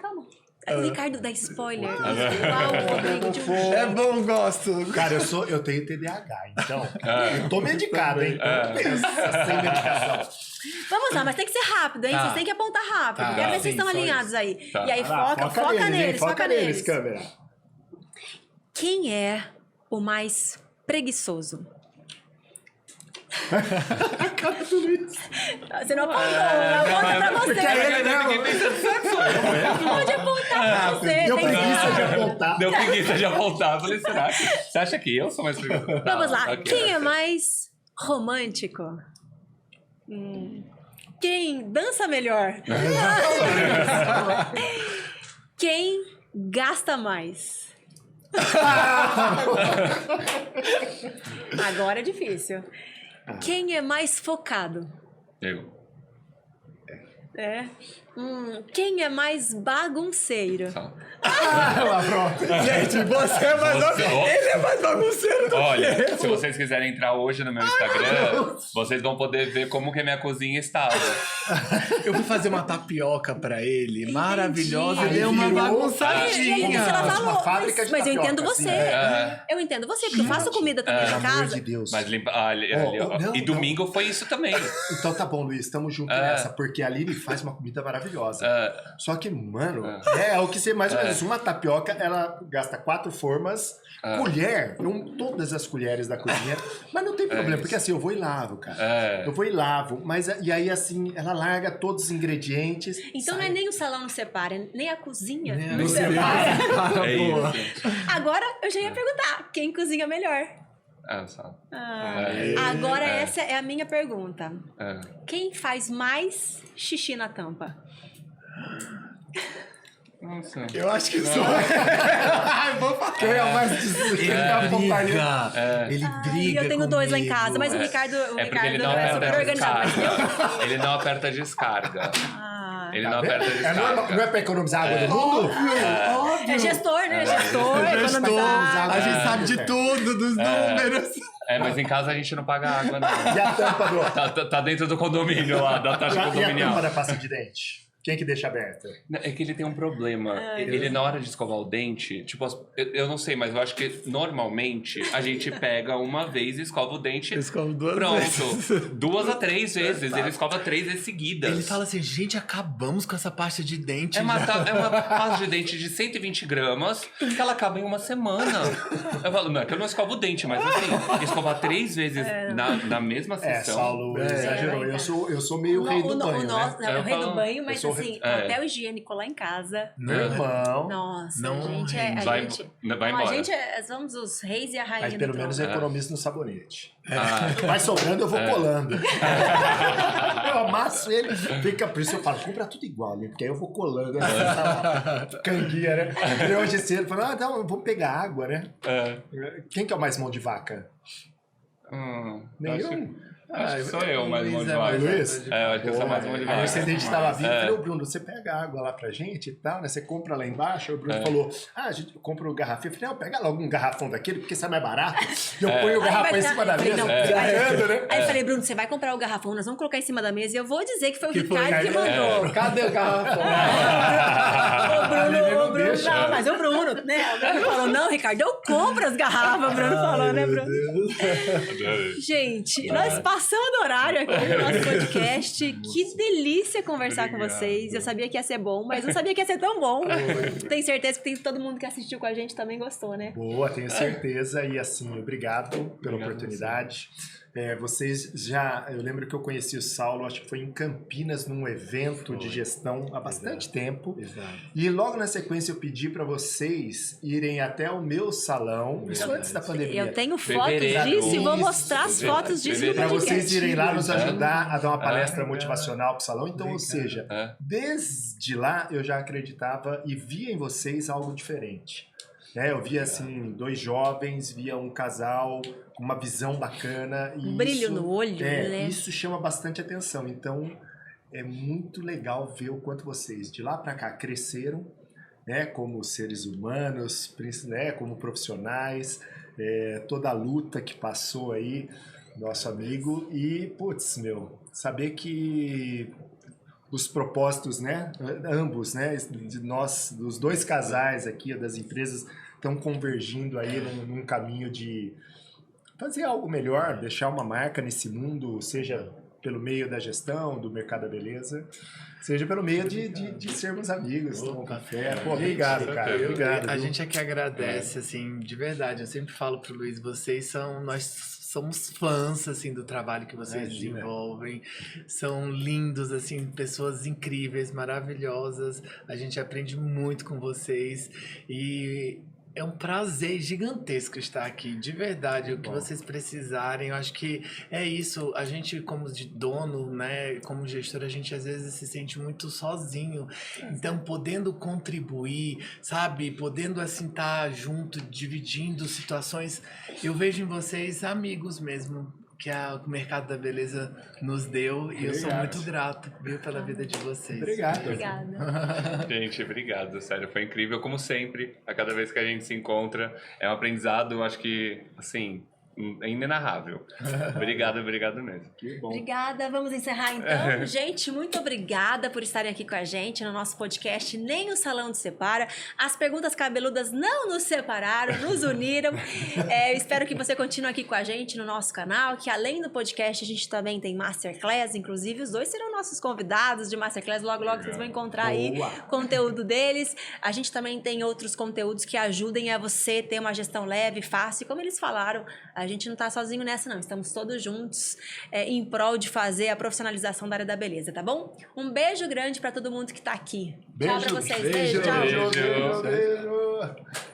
O Ricardo dá spoiler. Igual o Rodrigo de um... É bom, gosto. Cara, eu tenho TDAH, então eu tô medicado, hein? Então pensa, sem medicação. Vamos lá, mas tem que ser rápido, hein? Tá. Vocês têm que apontar rápido. Tá, Quero ver se vocês sim, estão só alinhados aí. Tá. E aí foca neles, foca neles. câmera. Quem é o mais preguiçoso? Você não apontou, aponta pra você. Pode apontar pra você. Deu tem preguiça que- de apontar. Deu preguiça de apontar. Eu falei, será que... Você acha que eu sou mais preguiçoso? Vamos lá. Ok. Quem é mais romântico? Quem dança melhor? Quem gasta mais? Agora é difícil. Quem é mais focado? Eu. É. Quem é mais bagunceiro? Tá. Lá, pronto. Gente, você é mais... Ele é mais bagunceiro do que Olha, se vocês quiserem entrar hoje no meu Instagram, vocês vão poder ver como que a minha cozinha estava. Eu fui fazer uma tapioca pra ele, Entendi. maravilhosa, Aí e deu uma virou- E aí bagunçadinha. você Uma falou, fábrica de mas eu tapioca, entendo assim, você. É. Eu entendo você, porque eu faço comida também Pelo em amor casa. de Deus. Mas limpa... ali, ó. não, E domingo foi isso também. Então tá bom, Luiz, tamo junto nessa, porque a Aline faz uma comida maravilhosa. Só que, mano, é o que você mais ou menos. Uma tapioca, ela gasta 4 formas, colher, todas as colheres da cozinha, mas não tem problema, porque assim, eu vou e lavo, cara. Eu vou e lavo, mas e aí assim, ela larga todos os ingredientes. Então não é nem o salão não separa, nem a cozinha Nem a não cozinha. separa. É Boa. isso. Agora eu já ia perguntar, quem cozinha melhor? Só. Agora essa é a minha pergunta. É. Quem faz mais xixi na tampa? Nossa. Eu acho que sou. Ai, vou falar. Quem é o mais ele Ele E briga. eu tenho 2 lá em casa, mas o É. Ricardo, É porque ele não é super aperta a organizado. descarga. Ele não aperta a descarga. Ele não aperta a É descarga. normal, não é pra economizar água do mundo? É gestor, né? Gestor, Gestor, economizar. a gente sabe de tudo, dos números. Mas em casa a gente não paga água, não. E a tampa do... Tá dentro do condomínio lá, da taxa E a tampa condominial. da pasta de dente? Quem que deixa aberta? É que ele tem um problema. Ele, na hora de escovar o dente, tipo, eu não sei, mas eu acho que normalmente a gente pega uma vez e escova o dente. Eu escovo 2 Pronto. vezes. 2 a 3 vezes. Ele escova 3 vezes seguidas. Ele fala assim, gente, acabamos com essa pasta de dente. É uma já. pasta de dente de 120 gramas que ela acaba em uma semana. Eu falo, não, é que eu não escovo o dente, mas assim, escovar 3 vezes na mesma sessão. Saulo exagerou. Eu sou meio rei do banho, né? É o rei do banho, mas sou assim, É. papel higiênico lá em casa. Meu irmão. Nossa, Não a gente rende. Vai não, a embora. gente somos os reis e a rainha Mas do pelo trono. menos eu economizo no sabonete. Ah, Vai sobrando, eu vou colando. Eu amasso ele, fica por isso eu falo, compra tudo igual, né? Porque aí eu vou colando. Canguia, né? E hoje cedo, falou, então vamos pegar água, né? Quem que é o mais mão de vaca? acho Nenhum. que- Acho que sou eu, mais mão de é vaca. Luiz? Eu acho que eu sou mais mão de Aí vaca. o atendente estava vindo e É. falei, ô Bruno, você pega água lá pra gente e tal, né? Você compra lá embaixo. Aí o Bruno falou, a gente compra o garrafinho. Eu falei, não, pega logo um garrafão daquele, porque sai mais barato. E eu ponho o garrafão em cima da Falei, mesa, não, garrando, né? Aí eu falei, Bruno, você vai comprar o garrafão, nós vamos colocar em cima da mesa e eu vou dizer que foi o Que foi o Ricardo que Ricardo. mandou. Cadê o garrafão? O Bruno, não, mas o Bruno, né? O Bruno falou, não, Ricardo, eu compro as garrafas, o Bruno falou, né, Bruno? Gente, nós passamos do horário aqui no nosso podcast. Que delícia conversar com Obrigado. vocês. Eu sabia que ia ser bom, mas não sabia que ia ser tão bom. Tenho certeza que todo mundo que assistiu com a gente também gostou, né? Boa, tenho certeza. E assim, obrigado pela Obrigado oportunidade. Vocês já... Eu lembro que eu conheci o Saulo, acho que foi em Campinas, num evento de gestão há bastante tempo. Exato. E logo na sequência eu pedi para vocês irem até o meu salão, isso antes da pandemia. Eu tenho fotos Fevereiro. disso e vou Isso, mostrar as fotos disso no Para podcast. vocês irem lá nos ajudar a dar uma palestra legal. motivacional para o salão. Então, ou Legal. seja, É. desde lá eu já acreditava e via em vocês algo diferente. Eu via assim, dois jovens, via um casal com uma visão bacana. E Um brilho isso, no olho, né? Isso chama bastante atenção. Então, é muito legal ver o quanto vocês, de lá para cá, cresceram, né, como seres humanos, né, como profissionais, toda a luta que passou aí, nosso amigo. E, putz, saber que os propósitos, né, ambos, né, de nós, dos dois casais aqui, das empresas, estão convergindo aí num caminho de fazer algo melhor, deixar uma marca nesse mundo, seja pelo meio da gestão, do mercado da beleza, seja pelo meio de sermos amigos, tomar um café. Pô, obrigado, cara. Obrigado. A viu? gente é que agradece, assim, de verdade. Eu sempre falo pro Luiz, nós somos fãs, assim, do trabalho que vocês Imagina. desenvolvem. São lindos, assim, pessoas incríveis, maravilhosas. A gente aprende muito com vocês e é um prazer gigantesco estar aqui, de verdade. O que vocês precisarem, eu acho que é isso. A gente, como de dono, né, como gestor, a gente às vezes se sente muito sozinho. Então, podendo contribuir, sabe, podendo assim estar junto, dividindo situações, eu vejo em vocês amigos mesmo, que o mercado da beleza nos deu, e eu sou Obrigado. muito grato, viu, pela vida de vocês. Obrigado. Obrigada. Gente, obrigado, sério, foi incrível, como sempre, a cada vez que a gente se encontra, é um aprendizado, acho que, assim, é inenarrável. Obrigado mesmo. Que bom. Obrigada, vamos encerrar então. Gente, muito obrigada por estarem aqui com a gente no nosso podcast Nem o Salão nos Separa. As perguntas cabeludas não nos separaram, nos uniram. Eu espero que você continue aqui com a gente no nosso canal, que além do podcast a gente também tem Masterclass, inclusive os dois serão nossos convidados de Masterclass, logo vocês vão encontrar aí Boa. conteúdo deles. A gente também tem outros conteúdos que ajudem a você ter uma gestão leve, fácil, e como eles falaram, a gente não está sozinho nessa, não. Estamos todos juntos em prol de fazer a profissionalização da área da beleza, tá bom? Um beijo grande para todo mundo que está aqui. Tchau para vocês. Beijo, tchau. Beijo.